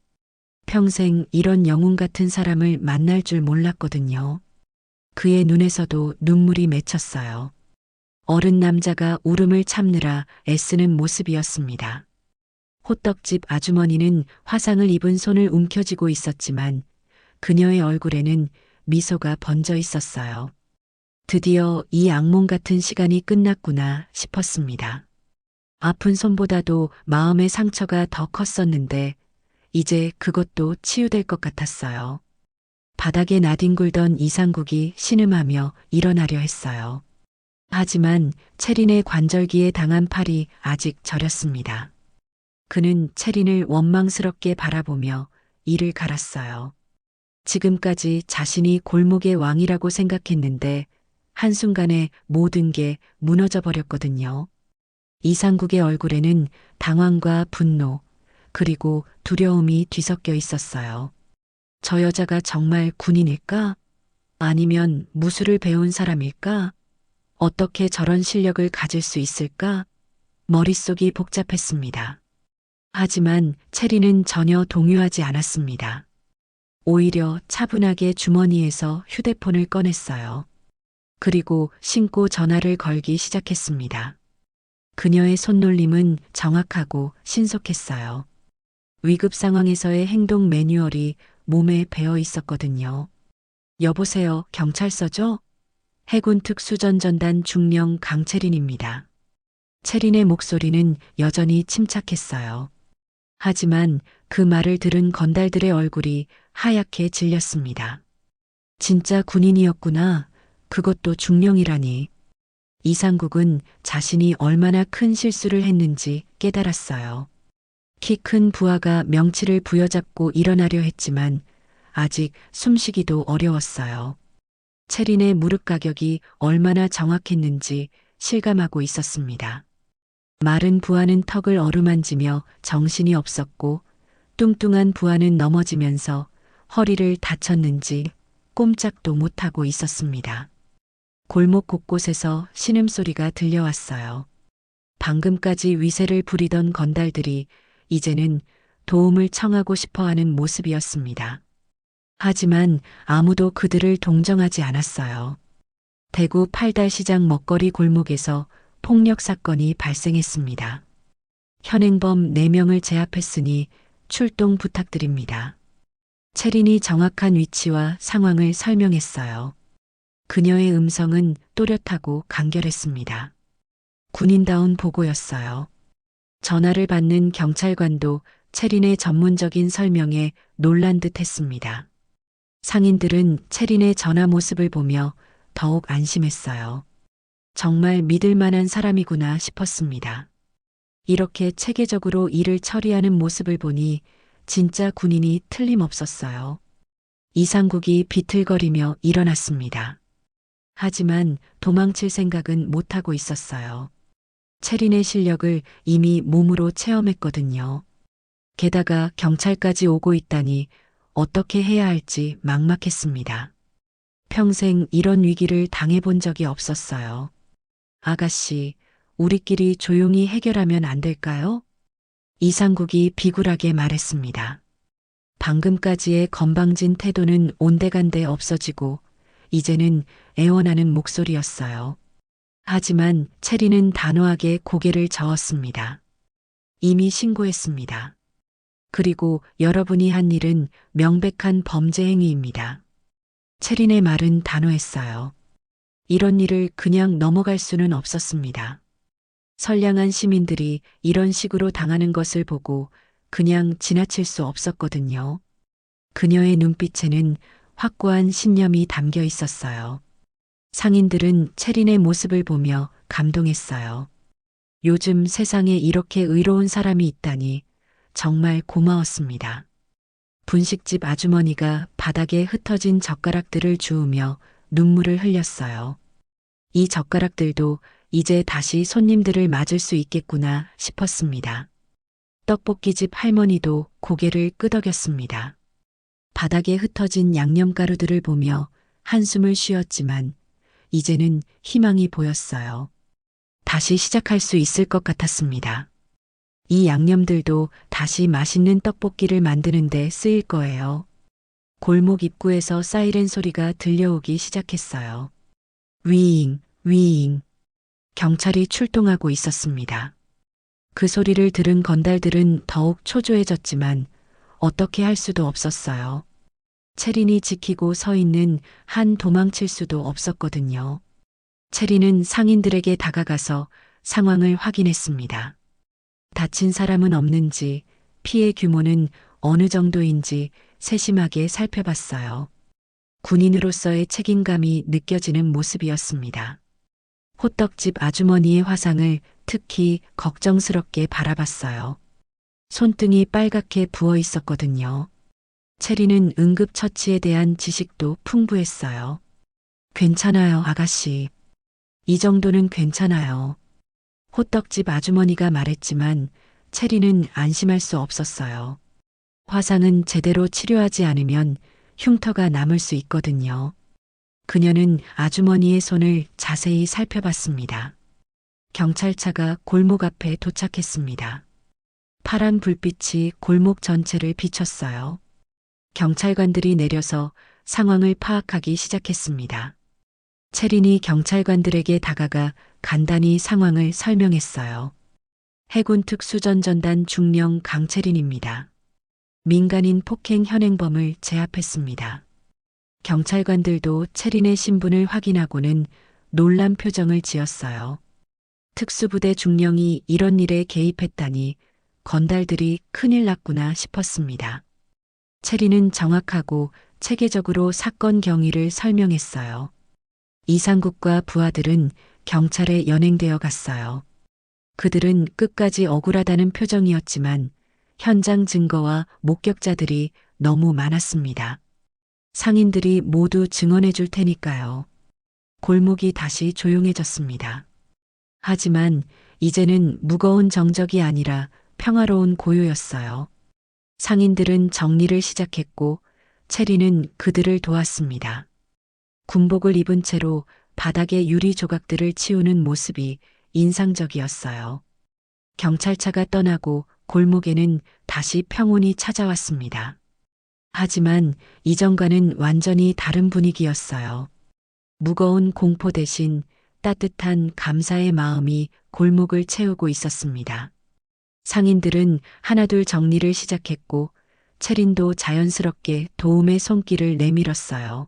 평생 이런 영웅 같은 사람을 만날 줄 몰랐거든요. 그의 눈에서도 눈물이 맺혔어요. 어른 남자가 울음을 참느라 애쓰는 모습이었습니다. 호떡집 아주머니는 화상을 입은 손을 움켜쥐고 있었지만 그녀의 얼굴에는 미소가 번져 있었어요. 드디어 이 악몽 같은 시간이 끝났구나 싶었습니다. 아픈 손보다도 마음의 상처가 더 컸었는데 이제 그것도 치유될 것 같았어요. 바닥에 나뒹굴던 이상국이 신음하며 일어나려 했어요. 하지만 체린의 관절기에 당한 팔이 아직 저렸습니다. 그는 체린을 원망스럽게 바라보며 이를 갈았어요. 지금까지 자신이 골목의 왕이라고 생각했는데 한순간에 모든 게 무너져 버렸거든요. 이상국의 얼굴에는 당황과 분노, 그리고 두려움이 뒤섞여 있었어요. 저 여자가 정말 군인일까? 아니면 무술을 배운 사람일까? 어떻게 저런 실력을 가질 수 있을까? 머릿속이 복잡했습니다. 하지만 체리는 전혀 동요하지 않았습니다. 오히려 차분하게 주머니에서 휴대폰을 꺼냈어요. 그리고 신고 전화를 걸기 시작했습니다. 그녀의 손놀림은 정확하고 신속했어요. 위급 상황에서의 행동 매뉴얼이 몸에 배어 있었거든요. 여보세요, 경찰서죠? 해군 특수전전단 중령 강채린입니다. 채린의 목소리는 여전히 침착했어요. 하지만 그 말을 들은 건달들의 얼굴이 하얗게 질렸습니다. 진짜 군인이었구나. 그것도 중령이라니. 이상국은 자신이 얼마나 큰 실수를 했는지 깨달았어요. 키 큰 부하가 명치를 부여잡고 일어나려 했지만 아직 숨쉬기도 어려웠어요. 체린의 무릎 가격이 얼마나 정확했는지 실감하고 있었습니다. 마른 부하는 턱을 어루만지며 정신이 없었고 뚱뚱한 부하는 넘어지면서 허리를 다쳤는지 꼼짝도 못하고 있었습니다. 골목 곳곳에서 신음소리가 들려왔어요. 방금까지 위세를 부리던 건달들이 이제는 도움을 청하고 싶어하는 모습이었습니다. 하지만 아무도 그들을 동정하지 않았어요. 대구 팔달시장 먹거리 골목에서 폭력 사건이 발생했습니다. 현행범 4명을 제압했으니 출동 부탁드립니다. 체린이 정확한 위치와 상황을 설명했어요. 그녀의 음성은 또렷하고 간결했습니다. 군인다운 보고였어요. 전화를 받는 경찰관도 체린의 전문적인 설명에 놀란 듯 했습니다. 상인들은 체린의 전화 모습을 보며 더욱 안심했어요. 정말 믿을 만한 사람이구나 싶었습니다. 이렇게 체계적으로 일을 처리하는 모습을 보니 진짜 군인이 틀림없었어요. 이상국이 비틀거리며 일어났습니다. 하지만 도망칠 생각은 못하고 있었어요. 체린의 실력을 이미 몸으로 체험했거든요. 게다가 경찰까지 오고 있다니 어떻게 해야 할지 막막했습니다. 평생 이런 위기를 당해본 적이 없었어요. 아가씨, 우리끼리 조용히 해결하면 안 될까요? 이상국이 비굴하게 말했습니다. 방금까지의 건방진 태도는 온데간데 없어지고 이제는 애원하는 목소리였어요. 하지만 체리는 단호하게 고개를 저었습니다. 이미 신고했습니다. 그리고 여러분이 한 일은 명백한 범죄 행위입니다. 체린의 말은 단호했어요. 이런 일을 그냥 넘어갈 수는 없었습니다. 선량한 시민들이 이런 식으로 당하는 것을 보고 그냥 지나칠 수 없었거든요. 그녀의 눈빛에는 확고한 신념이 담겨 있었어요. 상인들은 체린의 모습을 보며 감동했어요. 요즘 세상에 이렇게 의로운 사람이 있다니 정말 고마웠습니다. 분식집 아주머니가 바닥에 흩어진 젓가락들을 주우며 눈물을 흘렸어요. 이 젓가락들도 이제 다시 손님들을 맞을 수 있겠구나 싶었습니다. 떡볶이집 할머니도 고개를 끄덕였습니다. 바닥에 흩어진 양념가루들을 보며 한숨을 쉬었지만 이제는 희망이 보였어요. 다시 시작할 수 있을 것 같았습니다. 이 양념들도 다시 맛있는 떡볶이를 만드는데 쓰일 거예요. 골목 입구에서 사이렌 소리가 들려오기 시작했어요. 위잉, 위잉. 경찰이 출동하고 있었습니다. 그 소리를 들은 건달들은 더욱 초조해졌지만 어떻게 할 수도 없었어요. 체린이 지키고 서 있는 한 도망칠 수도 없었거든요. 체린은 상인들에게 다가가서 상황을 확인했습니다. 다친 사람은 없는지, 피해 규모는 어느 정도인지 세심하게 살펴봤어요. 군인으로서의 책임감이 느껴지는 모습이었습니다. 호떡집 아주머니의 화상을 특히 걱정스럽게 바라봤어요. 손등이 빨갛게 부어 있었거든요. 체리는 응급처치에 대한 지식도 풍부했어요. 괜찮아요, 아가씨. 이 정도는 괜찮아요. 호떡집 아주머니가 말했지만 체리는 안심할 수 없었어요. 화상은 제대로 치료하지 않으면 흉터가 남을 수 있거든요. 그녀는 아주머니의 손을 자세히 살펴봤습니다. 경찰차가 골목 앞에 도착했습니다. 파란 불빛이 골목 전체를 비췄어요. 경찰관들이 내려서 상황을 파악하기 시작했습니다. 체린이 경찰관들에게 다가가 간단히 상황을 설명했어요. 해군 특수전전단 중령 강체린입니다. 민간인 폭행 현행범을 제압했습니다. 경찰관들도 체린의 신분을 확인하고는 놀란 표정을 지었어요. 특수부대 중령이 이런 일에 개입했다니 건달들이 큰일 났구나 싶었습니다. 체린은 정확하고 체계적으로 사건 경위를 설명했어요. 이상국과 부하들은 경찰에 연행되어 갔어요. 그들은 끝까지 억울하다는 표정이었지만 현장 증거와 목격자들이 너무 많았습니다. 상인들이 모두 증언해 줄 테니까요. 골목이 다시 조용해졌습니다. 하지만 이제는 무거운 정적이 아니라 평화로운 고요였어요. 상인들은 정리를 시작했고 체리는 그들을 도왔습니다. 군복을 입은 채로 바닥에 유리 조각들을 치우는 모습이 인상적이었어요. 경찰차가 떠나고 골목에는 다시 평온이 찾아왔습니다. 하지만 이전과는 완전히 다른 분위기였어요. 무거운 공포 대신 따뜻한 감사의 마음이 골목을 채우고 있었습니다. 상인들은 하나둘 정리를 시작했고 체린도 자연스럽게 도움의 손길을 내밀었어요.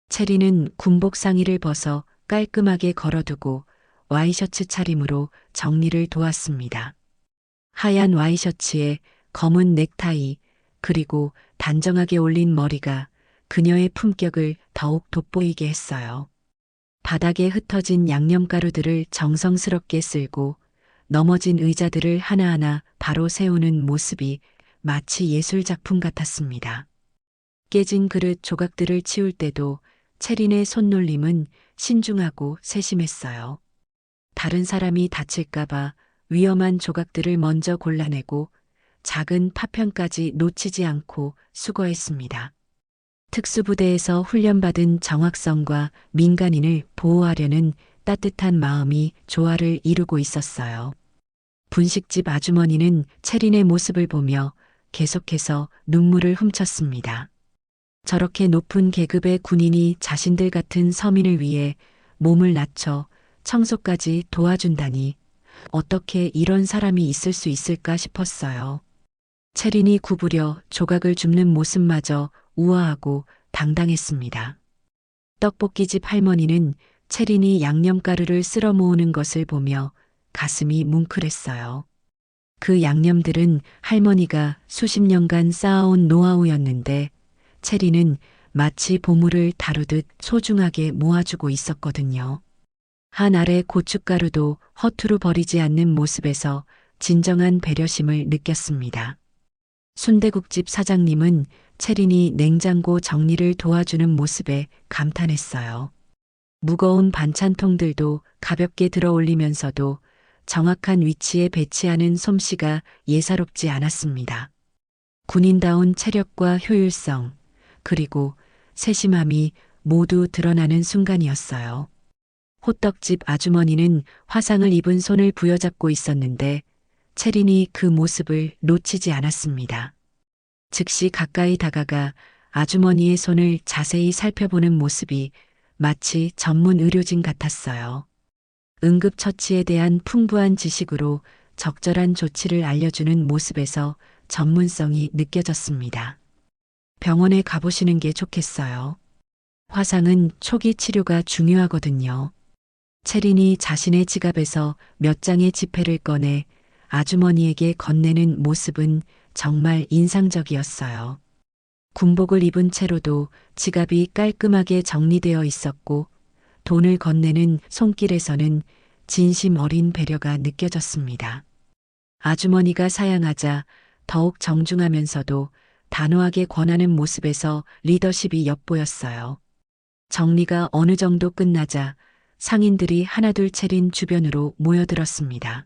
체리는 군복 상의를 벗어 깔끔하게 걸어두고 와이셔츠 차림으로 정리를 도왔습니다. 하얀 와이셔츠에 검은 넥타이 그리고 단정하게 올린 머리가 그녀의 품격을 더욱 돋보이게 했어요. 바닥에 흩어진 양념가루들을 정성스럽게 쓸고 넘어진 의자들을 하나하나 바로 세우는 모습이 마치 예술작품 같았습니다. 깨진 그릇 조각들을 치울 때도 체린의 손놀림은 신중하고 세심했어요. 다른 사람이 다칠까봐 위험한 조각들을 먼저 골라내고 작은 파편까지 놓치지 않고 수거했습니다. 특수부대에서 훈련받은 정확성과 민간인을 보호하려는 따뜻한 마음이 조화를 이루고 있었어요. 분식집 아주머니는 체린의 모습을 보며 계속해서 눈물을 훔쳤습니다. 저렇게 높은 계급의 군인이 자신들 같은 서민을 위해 몸을 낮춰 청소까지 도와준다니 어떻게 이런 사람이 있을 수 있을까 싶었어요. 체린이 구부려 조각을 줍는 모습마저 우아하고 당당했습니다. 떡볶이집 할머니는 체린이 양념가루를 쓸어 모으는 것을 보며 가슴이 뭉클했어요. 그 양념들은 할머니가 수십 년간 쌓아온 노하우였는데 체린은 마치 보물을 다루듯 소중하게 모아주고 있었거든요. 한 알의 고춧가루도 허투루 버리지 않는 모습에서 진정한 배려심을 느꼈습니다. 순대국집 사장님은 체린이 냉장고 정리를 도와주는 모습에 감탄했어요. 무거운 반찬통들도 가볍게 들어 올리면서도 정확한 위치에 배치하는 솜씨가 예사롭지 않았습니다. 군인다운 체력과 효율성, 그리고 세심함이 모두 드러나는 순간이었어요. 호떡집 아주머니는 화상을 입은 손을 부여잡고 있었는데 체린이 그 모습을 놓치지 않았습니다. 즉시 가까이 다가가 아주머니의 손을 자세히 살펴보는 모습이 마치 전문 의료진 같았어요. 응급처치에 대한 풍부한 지식으로 적절한 조치를 알려주는 모습에서 전문성이 느껴졌습니다. 병원에 가보시는 게 좋겠어요. 화상은 초기 치료가 중요하거든요. 체린이 자신의 지갑에서 몇 장의 지폐를 꺼내 아주머니에게 건네는 모습은 정말 인상적이었어요. 군복을 입은 채로도 지갑이 깔끔하게 정리되어 있었고 돈을 건네는 손길에서는 진심 어린 배려가 느껴졌습니다. 아주머니가 사양하자 더욱 정중하면서도 단호하게 권하는 모습에서 리더십이 엿보였어요. 정리가 어느 정도 끝나자 상인들이 하나둘 체린 주변으로 모여들었습니다.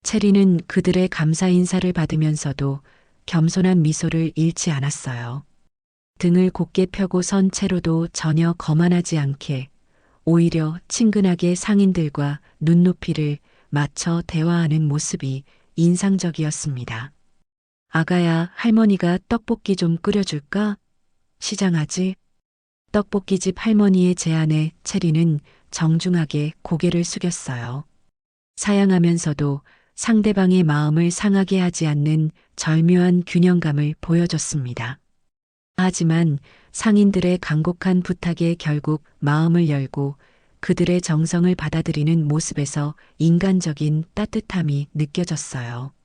체린은 그들의 감사 인사를 받으면서도 겸손한 미소를 잃지 않았어요. 등을 곧게 펴고 선 채로도 전혀 거만하지 않게 오히려 친근하게 상인들과 눈높이를 맞춰 대화하는 모습이 인상적이었습니다. 아가야, 할머니가 떡볶이 좀 끓여줄까? 시장하지? 떡볶이집 할머니의 제안에 체리는 정중하게 고개를 숙였어요. 사양하면서도 상대방의 마음을 상하게 하지 않는 절묘한 균형감을 보여줬습니다. 하지만 상인들의 간곡한 부탁에 결국 마음을 열고 그들의 정성을 받아들이는 모습에서 인간적인 따뜻함이 느껴졌어요.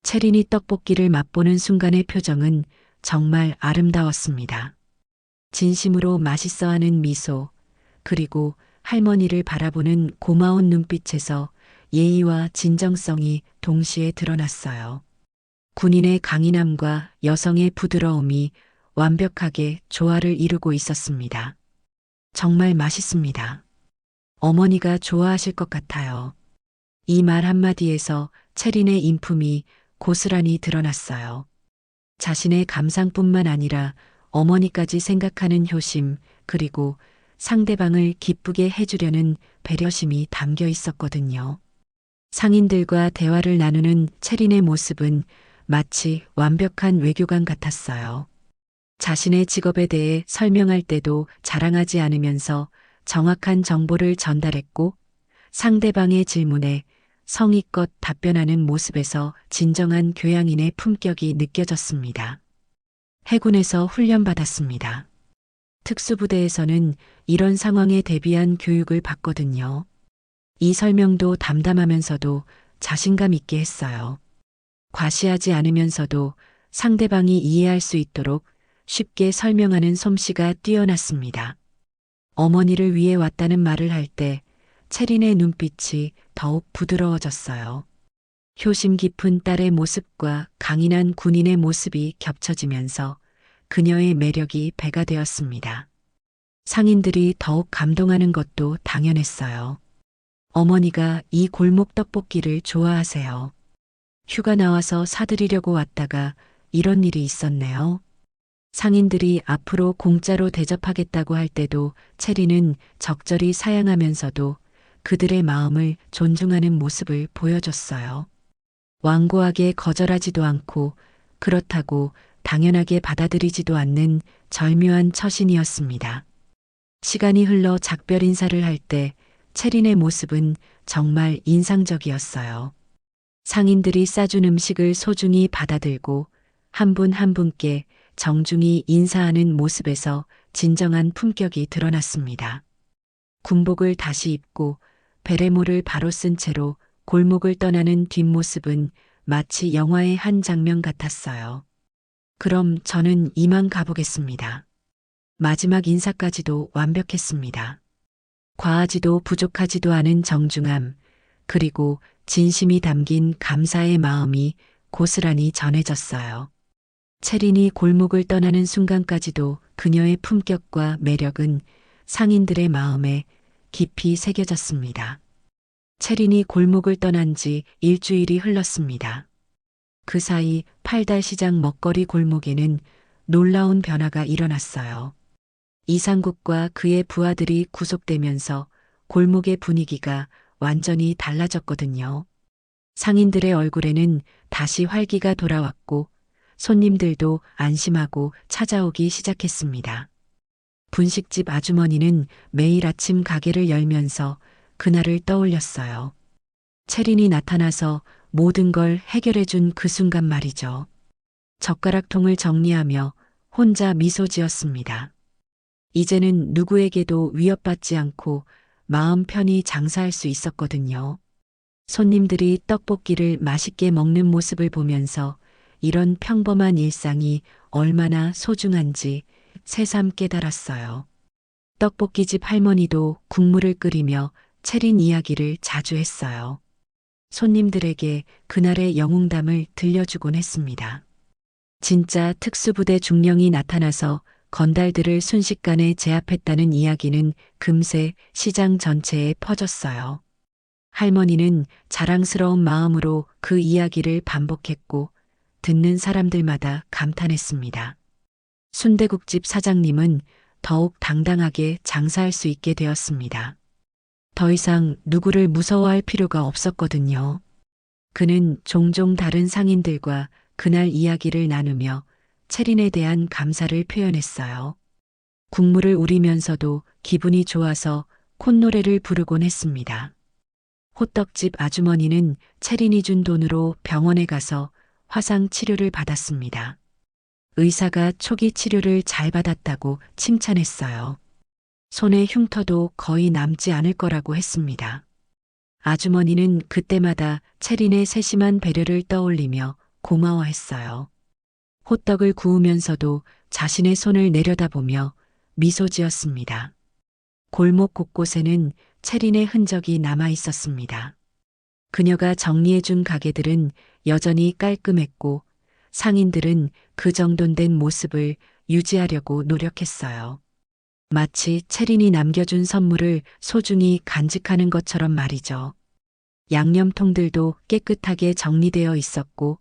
체린이 떡볶이를 맛보는 순간의 표정은 정말 아름다웠습니다. 진심으로 맛있어하는 미소, 그리고 할머니를 바라보는 고마운 눈빛에서 예의와 진정성이 동시에 드러났어요. 군인의 강인함과 여성의 부드러움이 완벽하게 조화를 이루고 있었습니다. 정말 맛있습니다. 어머니가 좋아하실 것 같아요. 이 말 한마디에서 채린의 인품이 고스란히 드러났어요. 자신의 감상뿐만 아니라 어머니까지 생각하는 효심, 그리고 상대방을 기쁘게 해주려는 배려심이 담겨 있었거든요. 상인들과 대화를 나누는 채린의 모습은 마치 완벽한 외교관 같았어요. 자신의 직업에 대해 설명할 때도 자랑하지 않으면서 정확한 정보를 전달했고, 상대방의 질문에 성의껏 답변하는 모습에서 진정한 교양인의 품격이 느껴졌습니다. 해군에서 훈련받았습니다. 특수부대에서는 이런 상황에 대비한 교육을 받거든요. 이 설명도 담담하면서도 자신감 있게 했어요. 과시하지 않으면서도 상대방이 이해할 수 있도록 쉽게 설명하는 솜씨가 뛰어났습니다. 어머니를 위해 왔다는 말을 할 때 채린의 눈빛이 더욱 부드러워졌어요. 효심 깊은 딸의 모습과 강인한 군인의 모습이 겹쳐지면서 그녀의 매력이 배가 되었습니다. 상인들이 더욱 감동하는 것도 당연했어요. 어머니가 이 골목 떡볶이를 좋아하세요. 휴가 나와서 사드리려고 왔다가 이런 일이 있었네요. 상인들이 앞으로 공짜로 대접하겠다고 할 때도 채린은 적절히 사양하면서도 그들의 마음을 존중하는 모습을 보여줬어요. 완고하게 거절하지도 않고 그렇다고 당연하게 받아들이지도 않는 절묘한 처신이었습니다. 시간이 흘러 작별 인사를 할 때 채린의 모습은 정말 인상적이었어요. 상인들이 싸준 음식을 소중히 받아들고 한 분 한 분께 정중히 인사하는 모습에서 진정한 품격이 드러났습니다. 군복을 다시 입고 베레모를 바로 쓴 채로 골목을 떠나는 뒷모습은 마치 영화의 한 장면 같았어요. 그럼 저는 이만 가보겠습니다. 마지막 인사까지도 완벽했습니다. 과하지도 부족하지도 않은 정중함, 그리고 진심이 담긴 감사의 마음이 고스란히 전해졌어요. 채린이 골목을 떠나는 순간까지도 그녀의 품격과 매력은 상인들의 마음에 깊이 새겨졌습니다. 채린이 골목을 떠난 지 일주일이 흘렀습니다. 그 사이 팔달시장 먹거리 골목에는 놀라운 변화가 일어났어요. 이상국과 그의 부하들이 구속되면서 골목의 분위기가 완전히 달라졌거든요. 상인들의 얼굴에는 다시 활기가 돌아왔고 손님들도 안심하고 찾아오기 시작했습니다. 분식집 아주머니는 매일 아침 가게를 열면서 그날을 떠올렸어요. 채린이 나타나서 모든 걸 해결해준 그 순간 말이죠. 젓가락통을 정리하며 혼자 미소 지었습니다. 이제는 누구에게도 위협받지 않고 마음 편히 장사할 수 있었거든요. 손님들이 떡볶이를 맛있게 먹는 모습을 보면서 이런 평범한 일상이 얼마나 소중한지 새삼 깨달았어요. 떡볶이집 할머니도 국물을 끓이며 채린 이야기를 자주 했어요. 손님들에게 그날의 영웅담을 들려주곤 했습니다. 진짜 특수부대 중령이 나타나서 건달들을 순식간에 제압했다는 이야기는 금세 시장 전체에 퍼졌어요. 할머니는 자랑스러운 마음으로 그 이야기를 반복했고 듣는 사람들마다 감탄했습니다. 순대국집 사장님은 더욱 당당하게 장사할 수 있게 되었습니다. 더 이상 누구를 무서워할 필요가 없었거든요. 그는 종종 다른 상인들과 그날 이야기를 나누며 채린에 대한 감사를 표현했어요. 국물을 우리면서도 기분이 좋아서 콧노래를 부르곤 했습니다. 호떡집 아주머니는 채린이 준 돈으로 병원에 가서 화상 치료를 받았습니다. 의사가 초기 치료를 잘 받았다고 칭찬했어요. 손에 흉터도 거의 남지 않을 거라고 했습니다. 아주머니는 그때마다 채린의 세심한 배려를 떠올리며 고마워했어요. 호떡을 구우면서도 자신의 손을 내려다보며 미소 지었습니다. 골목 곳곳에는 체린의 흔적이 남아 있었습니다. 그녀가 정리해준 가게들은 여전히 깔끔했고 상인들은 그 정돈된 모습을 유지하려고 노력했어요. 마치 체린이 남겨준 선물을 소중히 간직하는 것처럼 말이죠. 양념통들도 깨끗하게 정리되어 있었고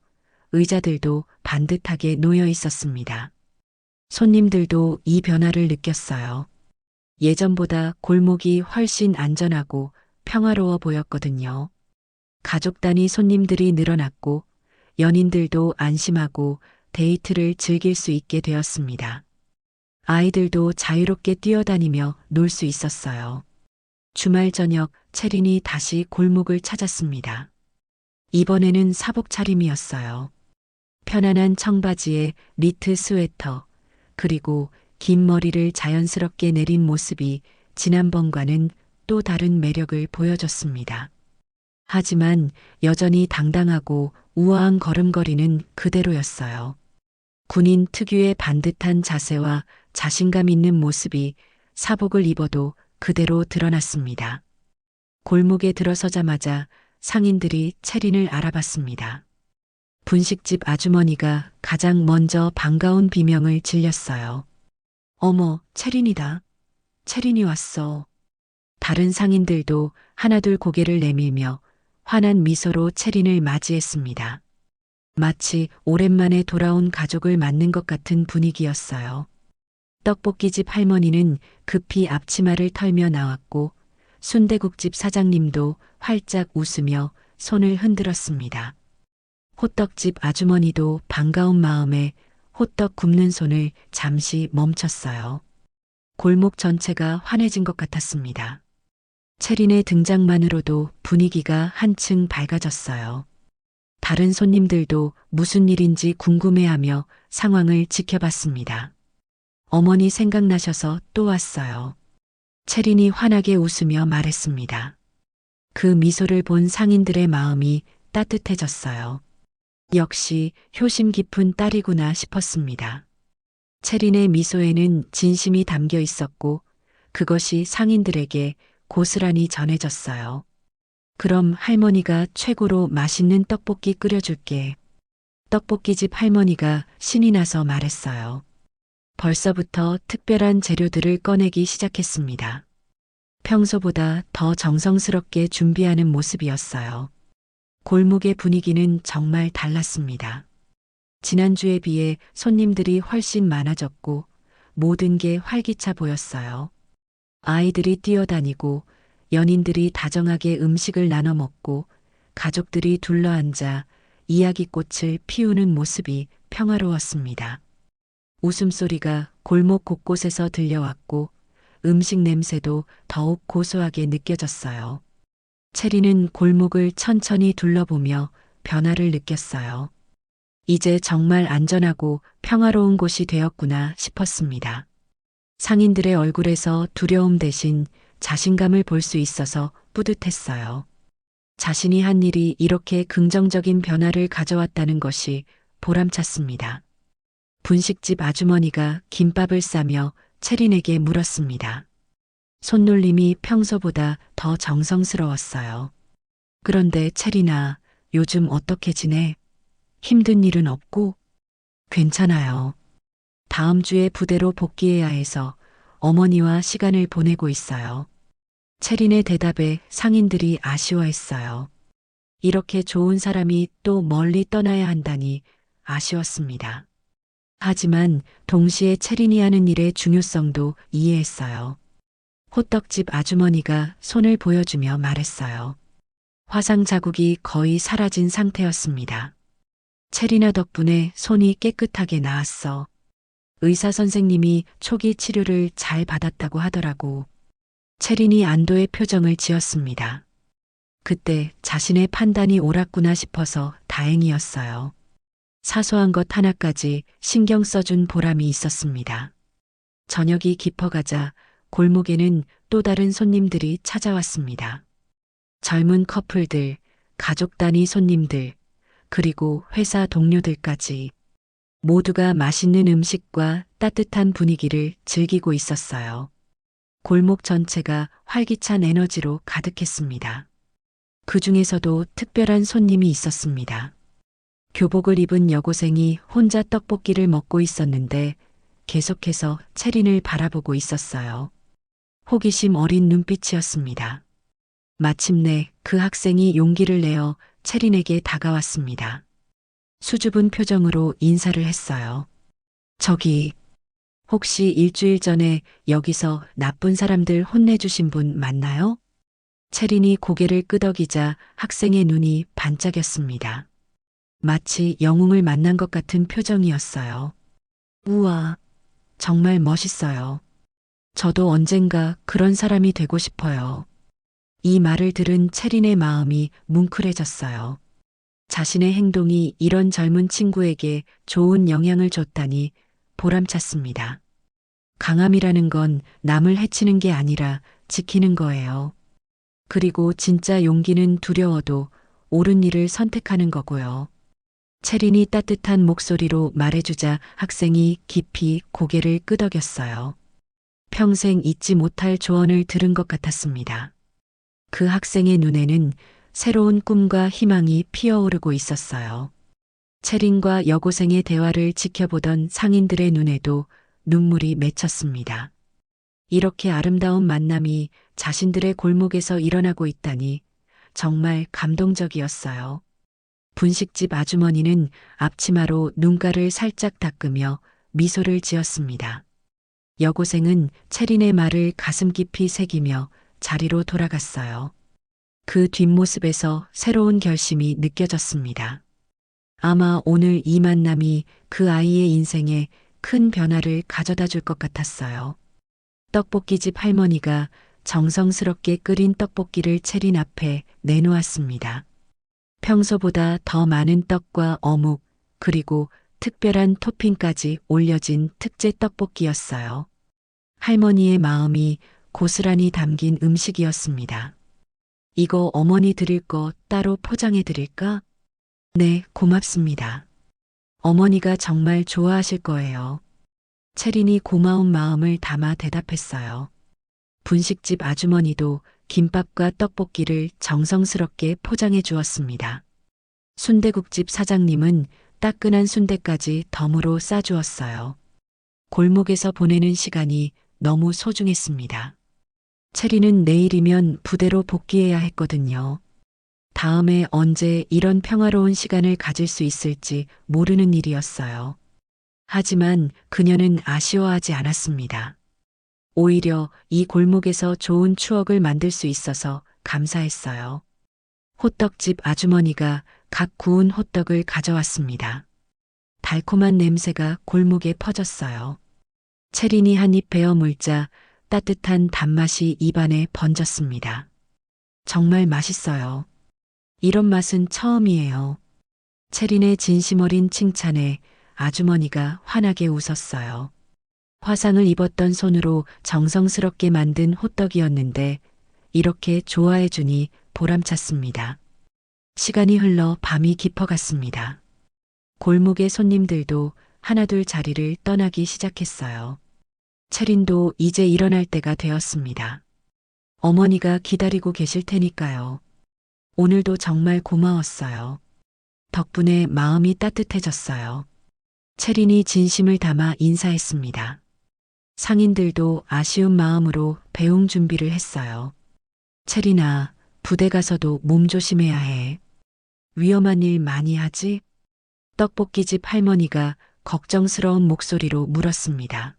의자들도 반듯하게 놓여 있었습니다. 손님들도 이 변화를 느꼈어요. 예전보다 골목이 훨씬 안전하고 평화로워 보였거든요. 가족 단위 손님들이 늘어났고 연인들도 안심하고 데이트를 즐길 수 있게 되었습니다. 아이들도 자유롭게 뛰어다니며 놀 수 있었어요. 주말 저녁 체린이 다시 골목을 찾았습니다. 이번에는 사복 차림이었어요. 편안한 청바지에 니트 스웨터, 그리고 긴 머리를 자연스럽게 내린 모습이 지난번과는 또 다른 매력을 보여줬습니다. 하지만 여전히 당당하고 우아한 걸음걸이는 그대로였어요. 군인 특유의 반듯한 자세와 자신감 있는 모습이 사복을 입어도 그대로 드러났습니다. 골목에 들어서자마자 상인들이 체린을 알아봤습니다. 분식집 아주머니가 가장 먼저 반가운 비명을 질렸어요. 어머, 체린이다. 체린이 왔어. 다른 상인들도 하나둘 고개를 내밀며 환한 미소로 체린을 맞이했습니다. 마치 오랜만에 돌아온 가족을 맞는 것 같은 분위기였어요. 떡볶이집 할머니는 급히 앞치마를 털며 나왔고 순대국집 사장님도 활짝 웃으며 손을 흔들었습니다. 호떡집 아주머니도 반가운 마음에 호떡 굽는 손을 잠시 멈췄어요. 골목 전체가 환해진 것 같았습니다. 체린의 등장만으로도 분위기가 한층 밝아졌어요. 다른 손님들도 무슨 일인지 궁금해하며 상황을 지켜봤습니다. 어머니 생각나셔서 또 왔어요. 체린이 환하게 웃으며 말했습니다. 그 미소를 본 상인들의 마음이 따뜻해졌어요. 역시 효심 깊은 딸이구나 싶었습니다. 체린의 미소에는 진심이 담겨 있었고 그것이 상인들에게 고스란히 전해졌어요. 그럼 할머니가 최고로 맛있는 떡볶이 끓여줄게. 떡볶이집 할머니가 신이 나서 말했어요. 벌써부터 특별한 재료들을 꺼내기 시작했습니다. 평소보다 더 정성스럽게 준비하는 모습이었어요. 골목의 분위기는 정말 달랐습니다. 지난주에 비해 손님들이 훨씬 많아졌고 모든 게 활기차 보였어요. 아이들이 뛰어다니고 연인들이 다정하게 음식을 나눠 먹고 가족들이 둘러앉아 이야기꽃을 피우는 모습이 평화로웠습니다. 웃음소리가 골목 곳곳에서 들려왔고 음식 냄새도 더욱 고소하게 느껴졌어요. 체리는 골목을 천천히 둘러보며 변화를 느꼈어요. 이제 정말 안전하고 평화로운 곳이 되었구나 싶었습니다. 상인들의 얼굴에서 두려움 대신 자신감을 볼 수 있어서 뿌듯했어요. 자신이 한 일이 이렇게 긍정적인 변화를 가져왔다는 것이 보람찼습니다. 분식집 아주머니가 김밥을 싸며 체린에게 물었습니다. 손놀림이 평소보다 더 정성스러웠어요. 그런데 체린아, 요즘 어떻게 지내? 힘든 일은 없고? 괜찮아요. 다음 주에 부대로 복귀해야 해서 어머니와 시간을 보내고 있어요. 체린의 대답에 상인들이 아쉬워했어요. 이렇게 좋은 사람이 또 멀리 떠나야 한다니 아쉬웠습니다. 하지만 동시에 체린이 하는 일의 중요성도 이해했어요. 호떡집 아주머니가 손을 보여주며 말했어요. 화상 자국이 거의 사라진 상태였습니다. 체린아 덕분에 손이 깨끗하게 나았어. 의사 선생님이 초기 치료를 잘 받았다고 하더라고. 체린이 안도의 표정을 지었습니다. 그때 자신의 판단이 옳았구나 싶어서 다행이었어요. 사소한 것 하나까지 신경 써준 보람이 있었습니다. 저녁이 깊어가자 골목에는 또 다른 손님들이 찾아왔습니다. 젊은 커플들, 가족 단위 손님들, 그리고 회사 동료들까지 모두가 맛있는 음식과 따뜻한 분위기를 즐기고 있었어요. 골목 전체가 활기찬 에너지로 가득했습니다. 그 중에서도 특별한 손님이 있었습니다. 교복을 입은 여고생이 혼자 떡볶이를 먹고 있었는데 계속해서 채린을 바라보고 있었어요. 호기심 어린 눈빛이었습니다. 마침내 그 학생이 용기를 내어 채린에게 다가왔습니다. 수줍은 표정으로 인사를 했어요. 저기, 혹시 일주일 전에 여기서 나쁜 사람들 혼내주신 분 맞나요? 채린이 고개를 끄덕이자 학생의 눈이 반짝였습니다. 마치 영웅을 만난 것 같은 표정이었어요. 우와, 정말 멋있어요. 저도 언젠가 그런 사람이 되고 싶어요. 이 말을 들은 채린의 마음이 뭉클해졌어요. 자신의 행동이 이런 젊은 친구에게 좋은 영향을 줬다니 보람찼습니다. 강함이라는 건 남을 해치는 게 아니라 지키는 거예요. 그리고 진짜 용기는 두려워도 옳은 일을 선택하는 거고요. 채린이 따뜻한 목소리로 말해주자 학생이 깊이 고개를 끄덕였어요. 평생 잊지 못할 조언을 들은 것 같았습니다. 그 학생의 눈에는 새로운 꿈과 희망이 피어오르고 있었어요. 채린과 여고생의 대화를 지켜보던 상인들의 눈에도 눈물이 맺혔습니다. 이렇게 아름다운 만남이 자신들의 골목에서 일어나고 있다니 정말 감동적이었어요. 분식집 아주머니는 앞치마로 눈가를 살짝 닦으며 미소를 지었습니다. 여고생은 채린의 말을 가슴 깊이 새기며 자리로 돌아갔어요. 그 뒷모습에서 새로운 결심이 느껴졌습니다. 아마 오늘 이 만남이 그 아이의 인생에 큰 변화를 가져다 줄 것 같았어요. 떡볶이집 할머니가 정성스럽게 끓인 떡볶이를 채린 앞에 내놓았습니다. 평소보다 더 많은 떡과 어묵, 그리고 특별한 토핑까지 올려진 특제 떡볶이였어요. 할머니의 마음이 고스란히 담긴 음식이었습니다. 이거 어머니 드릴 거 따로 포장해 드릴까? 네, 고맙습니다. 어머니가 정말 좋아하실 거예요. 채린이 고마운 마음을 담아 대답했어요. 분식집 아주머니도 김밥과 떡볶이를 정성스럽게 포장해 주었습니다. 순대국집 사장님은 따끈한 순대까지 덤으로 싸주었어요. 골목에서 보내는 시간이 너무 소중했습니다. 채린은 내일이면 부대로 복귀해야 했거든요. 다음에 언제 이런 평화로운 시간을 가질 수 있을지 모르는 일이었어요. 하지만 그녀는 아쉬워하지 않았습니다. 오히려 이 골목에서 좋은 추억을 만들 수 있어서 감사했어요. 호떡집 아주머니가 각 구운 호떡을 가져왔습니다. 달콤한 냄새가 골목에 퍼졌어요. 채린이 한 입 베어 물자 따뜻한 단맛이 입안에 번졌습니다. 정말 맛있어요. 이런 맛은 처음이에요. 채린의 진심 어린 칭찬에 아주머니가 환하게 웃었어요. 화상을 입었던 손으로 정성스럽게 만든 호떡이었는데 이렇게 좋아해 주니 보람찼습니다. 시간이 흘러 밤이 깊어갔습니다. 골목의 손님들도 하나둘 자리를 떠나기 시작했어요. 채린도 이제 일어날 때가 되었습니다. 어머니가 기다리고 계실 테니까요. 오늘도 정말 고마웠어요. 덕분에 마음이 따뜻해졌어요. 채린이 진심을 담아 인사했습니다. 상인들도 아쉬운 마음으로 배웅 준비를 했어요. 채린아, 부대 가서도 몸 조심해야 해. 위험한 일 많이 하지? 떡볶이집 할머니가 걱정스러운 목소리로 물었습니다.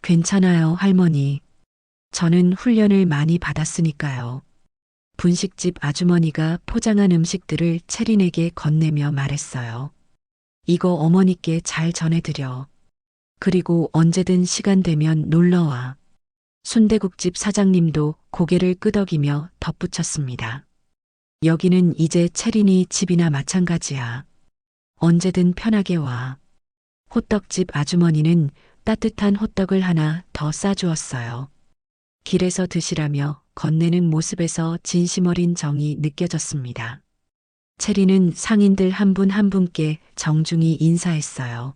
괜찮아요, 할머니. 저는 훈련을 많이 받았으니까요. 분식집 아주머니가 포장한 음식들을 채린에게 건네며 말했어요. 이거 어머니께 잘 전해드려. 그리고 언제든 시간 되면 놀러와. 순대국집 사장님도 고개를 끄덕이며 덧붙였습니다. 여기는 이제 채린이 집이나 마찬가지야. 언제든 편하게 와. 호떡집 아주머니는 따뜻한 호떡을 하나 더 싸주었어요. 길에서 드시라며 건네는 모습에서 진심 어린 정이 느껴졌습니다. 채린은 상인들 한 분 한 분께 정중히 인사했어요.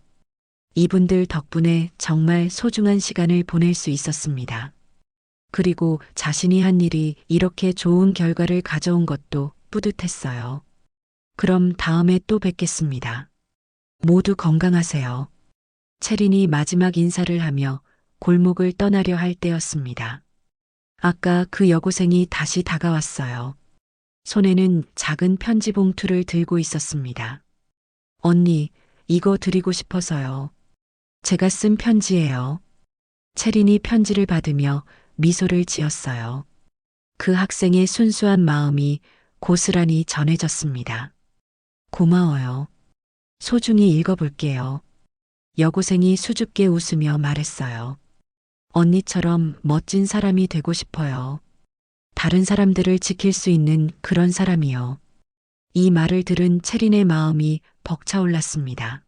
이분들 덕분에 정말 소중한 시간을 보낼 수 있었습니다. 그리고 자신이 한 일이 이렇게 좋은 결과를 가져온 것도 뿌듯했어요. 그럼 다음에 또 뵙겠습니다. 모두 건강하세요. 채린이 마지막 인사를 하며 골목을 떠나려 할 때였습니다. 아까 그 여고생이 다시 다가왔어요. 손에는 작은 편지 봉투를 들고 있었습니다. 언니, 이거 드리고 싶어서요. 제가 쓴 편지예요. 채린이 편지를 받으며 미소를 지었어요. 그 학생의 순수한 마음이 고스란히 전해졌습니다. 고마워요. 소중히 읽어볼게요. 여고생이 수줍게 웃으며 말했어요. 언니처럼 멋진 사람이 되고 싶어요. 다른 사람들을 지킬 수 있는 그런 사람이요. 이 말을 들은 채린의 마음이 벅차올랐습니다.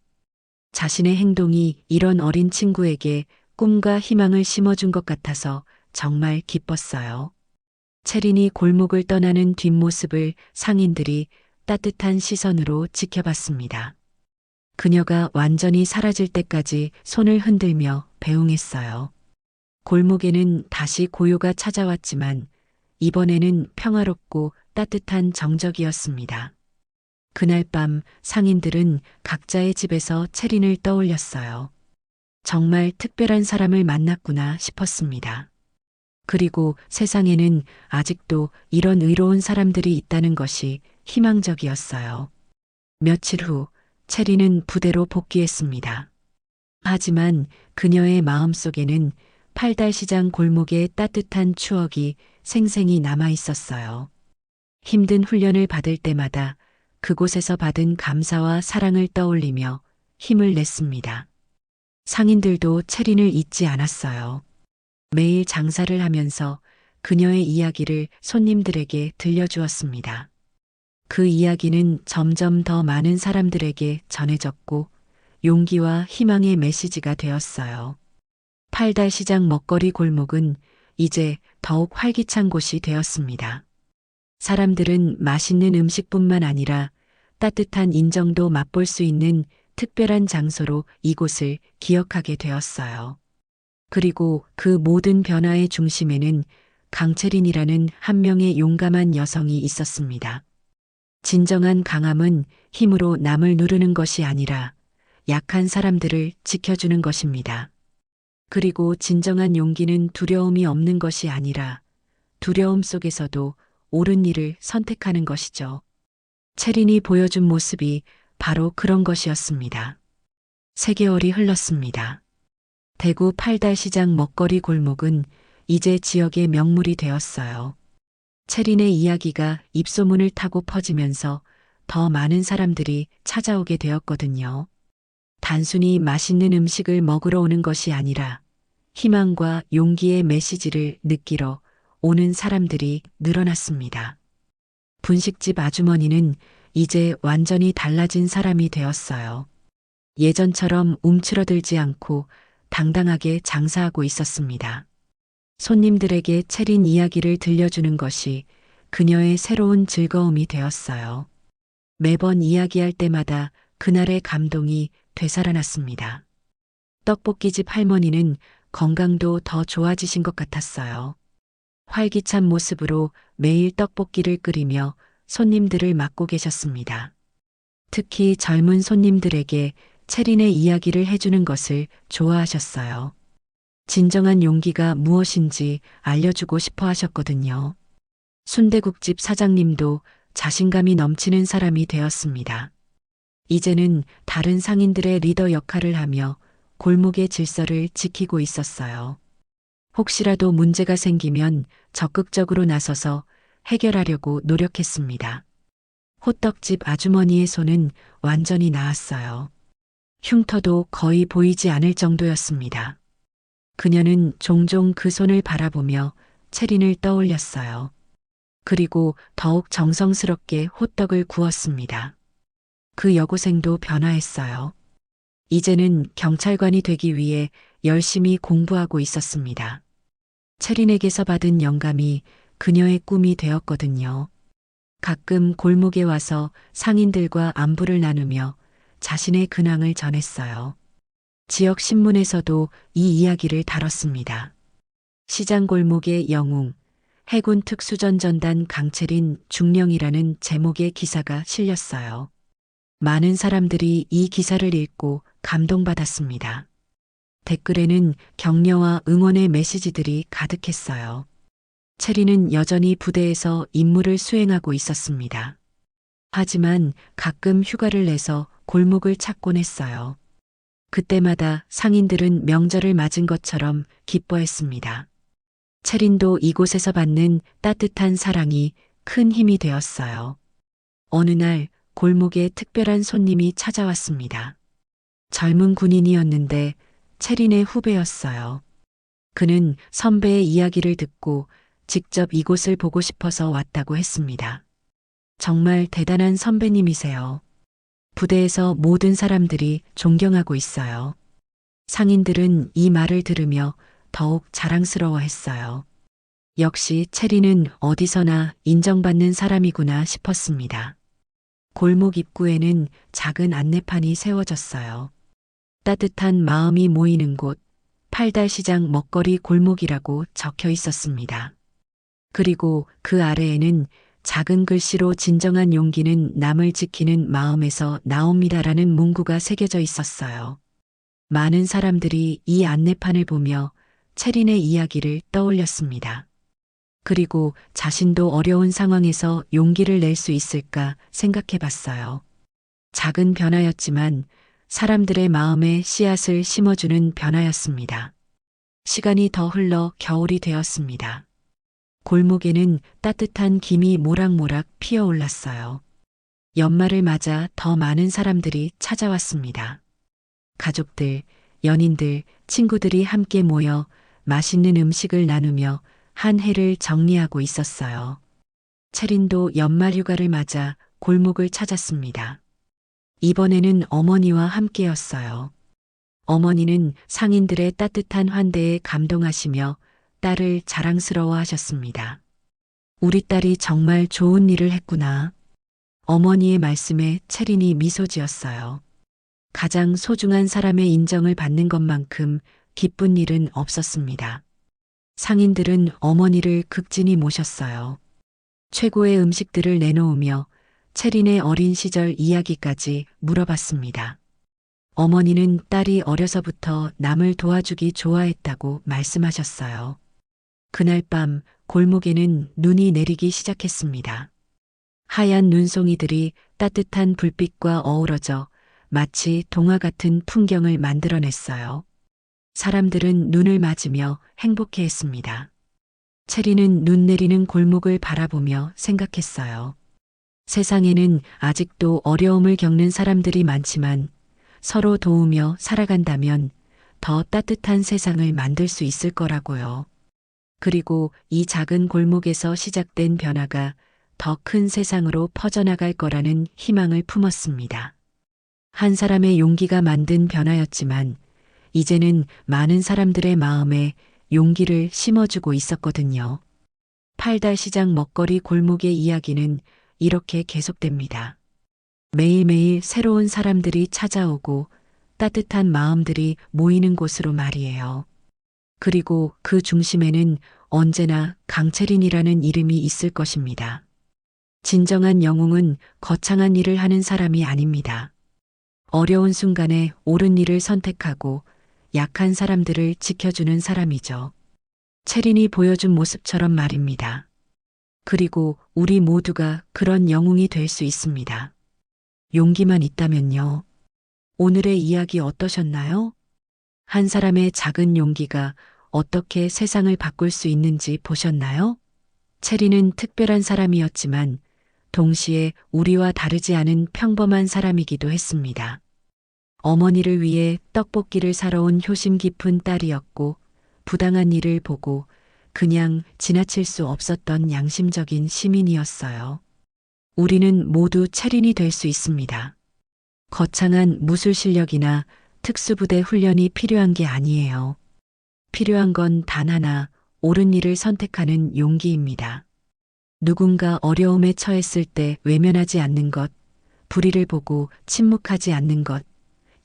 자신의 행동이 이런 어린 친구에게 꿈과 희망을 심어준 것 같아서 정말 기뻤어요. 채린이 골목을 떠나는 뒷모습을 상인들이 따뜻한 시선으로 지켜봤습니다. 그녀가 완전히 사라질 때까지 손을 흔들며 배웅했어요. 골목에는 다시 고요가 찾아왔지만 이번에는 평화롭고 따뜻한 정적이었습니다. 그날 밤 상인들은 각자의 집에서 채린을 떠올렸어요. 정말 특별한 사람을 만났구나 싶었습니다. 그리고 세상에는 아직도 이런 의로운 사람들이 있다는 것이 희망적이었어요. 며칠 후 채린은 부대로 복귀했습니다. 하지만 그녀의 마음속에는 팔달시장 골목의 따뜻한 추억이 생생히 남아 있었어요. 힘든 훈련을 받을 때마다 그곳에서 받은 감사와 사랑을 떠올리며 힘을 냈습니다. 상인들도 채린을 잊지 않았어요. 매일 장사를 하면서 그녀의 이야기를 손님들에게 들려주었습니다. 그 이야기는 점점 더 많은 사람들에게 전해졌고 용기와 희망의 메시지가 되었어요. 팔달시장 먹거리 골목은 이제 더욱 활기찬 곳이 되었습니다. 사람들은 맛있는 음식뿐만 아니라 따뜻한 인정도 맛볼 수 있는 특별한 장소로 이곳을 기억하게 되었어요. 그리고 그 모든 변화의 중심에는 강채린이라는 한 명의 용감한 여성이 있었습니다. 진정한 강함은 힘으로 남을 누르는 것이 아니라 약한 사람들을 지켜주는 것입니다. 그리고 진정한 용기는 두려움이 없는 것이 아니라 두려움 속에서도 옳은 일을 선택하는 것이죠. 채린이 보여준 모습이 바로 그런 것이었습니다. 3개월이 흘렀습니다. 대구 팔달시장 먹거리 골목은 이제 지역의 명물이 되었어요. 채린의 이야기가 입소문을 타고 퍼지면서 더 많은 사람들이 찾아오게 되었거든요. 단순히 맛있는 음식을 먹으러 오는 것이 아니라 희망과 용기의 메시지를 느끼러 오는 사람들이 늘어났습니다. 분식집 아주머니는 이제 완전히 달라진 사람이 되었어요. 예전처럼 움츠러들지 않고 당당하게 장사하고 있었습니다. 손님들에게 채린 이야기를 들려주는 것이 그녀의 새로운 즐거움이 되었어요. 매번 이야기할 때마다 그날의 감동이 되살아났습니다. 떡볶이집 할머니는 건강도 더 좋아지신 것 같았어요. 활기찬 모습으로 매일 떡볶이를 끓이며 손님들을 맡고 계셨습니다. 특히 젊은 손님들에게 채린의 이야기를 해주는 것을 좋아하셨어요. 진정한 용기가 무엇인지 알려주고 싶어 하셨거든요. 순대국집 사장님도 자신감이 넘치는 사람이 되었습니다. 이제는 다른 상인들의 리더 역할을 하며 골목의 질서를 지키고 있었어요. 혹시라도 문제가 생기면 적극적으로 나서서 해결하려고 노력했습니다. 호떡집 아주머니의 손은 완전히 나았어요. 흉터도 거의 보이지 않을 정도였습니다. 그녀는 종종 그 손을 바라보며 채린을 떠올렸어요. 그리고 더욱 정성스럽게 호떡을 구웠습니다. 그 여고생도 변화했어요. 이제는 경찰관이 되기 위해 열심히 공부하고 있었습니다. 채린에게서 받은 영감이 그녀의 꿈이 되었거든요. 가끔 골목에 와서 상인들과 안부를 나누며 자신의 근황을 전했어요. 지역 신문에서도 이 이야기를 다뤘습니다. 시장 골목의 영웅, 해군 특수전전단 강채린 중령이라는 제목의 기사가 실렸어요. 많은 사람들이 이 기사를 읽고 감동받았습니다. 댓글에는 격려와 응원의 메시지들이 가득했어요. 체리는 여전히 부대에서 임무를 수행하고 있었습니다. 하지만 가끔 휴가를 내서 골목을 찾곤 했어요. 그때마다 상인들은 명절을 맞은 것처럼 기뻐했습니다. 체린도 이곳에서 받는 따뜻한 사랑이 큰 힘이 되었어요. 어느 날 골목에 특별한 손님이 찾아왔습니다. 젊은 군인이었는데 체린의 후배였어요. 그는 선배의 이야기를 듣고 직접 이곳을 보고 싶어서 왔다고 했습니다. 정말 대단한 선배님이세요. 부대에서 모든 사람들이 존경하고 있어요. 상인들은 이 말을 들으며 더욱 자랑스러워했어요. 역시 체리는 어디서나 인정받는 사람이구나 싶었습니다. 골목 입구에는 작은 안내판이 세워졌어요. 따뜻한 마음이 모이는 곳, 팔달시장 먹거리 골목이라고 적혀 있었습니다. 그리고 그 아래에는 작은 글씨로 진정한 용기는 남을 지키는 마음에서 나옵니다라는 문구가 새겨져 있었어요. 많은 사람들이 이 안내판을 보며 체린의 이야기를 떠올렸습니다. 그리고 자신도 어려운 상황에서 용기를 낼 수 있을까 생각해 봤어요. 작은 변화였지만 사람들의 마음에 씨앗을 심어주는 변화였습니다. 시간이 더 흘러 겨울이 되었습니다. 골목에는 따뜻한 김이 모락모락 피어올랐어요. 연말을 맞아 더 많은 사람들이 찾아왔습니다. 가족들, 연인들, 친구들이 함께 모여 맛있는 음식을 나누며 한 해를 정리하고 있었어요. 체린도 연말 휴가를 맞아 골목을 찾았습니다. 이번에는 어머니와 함께였어요. 어머니는 상인들의 따뜻한 환대에 감동하시며 딸을 자랑스러워 하셨습니다. 우리 딸이 정말 좋은 일을 했구나. 어머니의 말씀에 체린이 미소 지었어요. 가장 소중한 사람의 인정을 받는 것만큼 기쁜 일은 없었습니다. 상인들은 어머니를 극진히 모셨어요. 최고의 음식들을 내놓으며 체린의 어린 시절 이야기까지 물어봤습니다. 어머니는 딸이 어려서부터 남을 도와주기 좋아했다고 말씀하셨어요. 그날 밤 골목에는 눈이 내리기 시작했습니다. 하얀 눈송이들이 따뜻한 불빛과 어우러져 마치 동화 같은 풍경을 만들어냈어요. 사람들은 눈을 맞으며 행복해했습니다. 체리는 눈 내리는 골목을 바라보며 생각했어요. 세상에는 아직도 어려움을 겪는 사람들이 많지만 서로 도우며 살아간다면 더 따뜻한 세상을 만들 수 있을 거라고요. 그리고 이 작은 골목에서 시작된 변화가 더 큰 세상으로 퍼져나갈 거라는 희망을 품었습니다. 한 사람의 용기가 만든 변화였지만 이제는 많은 사람들의 마음에 용기를 심어주고 있었거든요. 팔달시장 먹거리 골목의 이야기는 이렇게 계속됩니다. 매일매일 새로운 사람들이 찾아오고 따뜻한 마음들이 모이는 곳으로 말이에요. 그리고 그 중심에는 언제나 강채린이라는 이름이 있을 것입니다. 진정한 영웅은 거창한 일을 하는 사람이 아닙니다. 어려운 순간에 옳은 일을 선택하고 약한 사람들을 지켜주는 사람이죠. 체린이 보여준 모습처럼 말입니다. 그리고 우리 모두가 그런 영웅이 될 수 있습니다. 용기만 있다면요. 오늘의 이야기 어떠셨나요? 한 사람의 작은 용기가 어떻게 세상을 바꿀 수 있는지 보셨나요? 체리는 특별한 사람이었지만 동시에 우리와 다르지 않은 평범한 사람이기도 했습니다. 어머니를 위해 떡볶이를 사러 온 효심 깊은 딸이었고 부당한 일을 보고 그냥 지나칠 수 없었던 양심적인 시민이었어요. 우리는 모두 체린이 될 수 있습니다. 거창한 무술 실력이나 특수부대 훈련이 필요한 게 아니에요. 필요한 건 단 하나, 옳은 일을 선택하는 용기입니다. 누군가 어려움에 처했을 때 외면하지 않는 것, 불의를 보고 침묵하지 않는 것,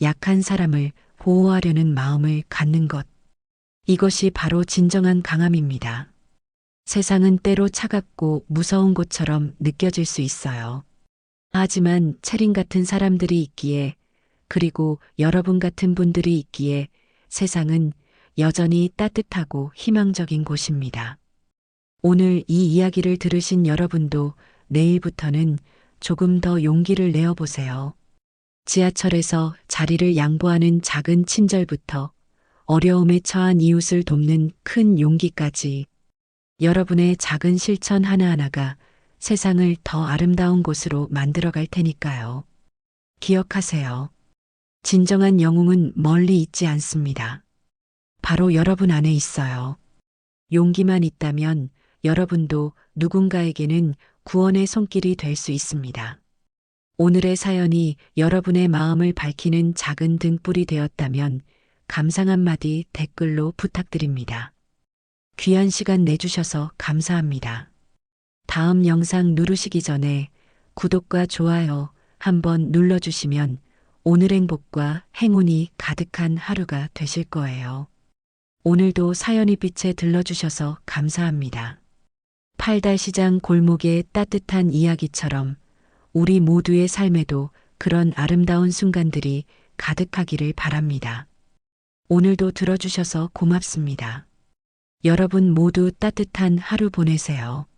약한 사람을 보호하려는 마음을 갖는 것. 이것이 바로 진정한 강함입니다. 세상은 때로 차갑고 무서운 곳처럼 느껴질 수 있어요. 하지만 채린 같은 사람들이 있기에, 그리고 여러분 같은 분들이 있기에 세상은 여전히 따뜻하고 희망적인 곳입니다. 오늘 이 이야기를 들으신 여러분도 내일부터는 조금 더 용기를 내어보세요. 지하철에서 자리를 양보하는 작은 친절부터 어려움에 처한 이웃을 돕는 큰 용기까지, 여러분의 작은 실천 하나하나가 세상을 더 아름다운 곳으로 만들어갈 테니까요. 기억하세요. 진정한 영웅은 멀리 있지 않습니다. 바로 여러분 안에 있어요. 용기만 있다면 여러분도 누군가에게는 구원의 손길이 될 수 있습니다. 오늘의 사연이 여러분의 마음을 밝히는 작은 등불이 되었다면 감상 한마디 댓글로 부탁드립니다. 귀한 시간 내주셔서 감사합니다. 다음 영상 누르시기 전에 구독과 좋아요 한번 눌러주시면 오늘 행복과 행운이 가득한 하루가 되실 거예요. 오늘도 사연이 빛에 들러주셔서 감사합니다. 팔달시장 골목의 따뜻한 이야기처럼 우리 모두의 삶에도 그런 아름다운 순간들이 가득하기를 바랍니다. 오늘도 들어주셔서 고맙습니다. 여러분 모두 따뜻한 하루 보내세요.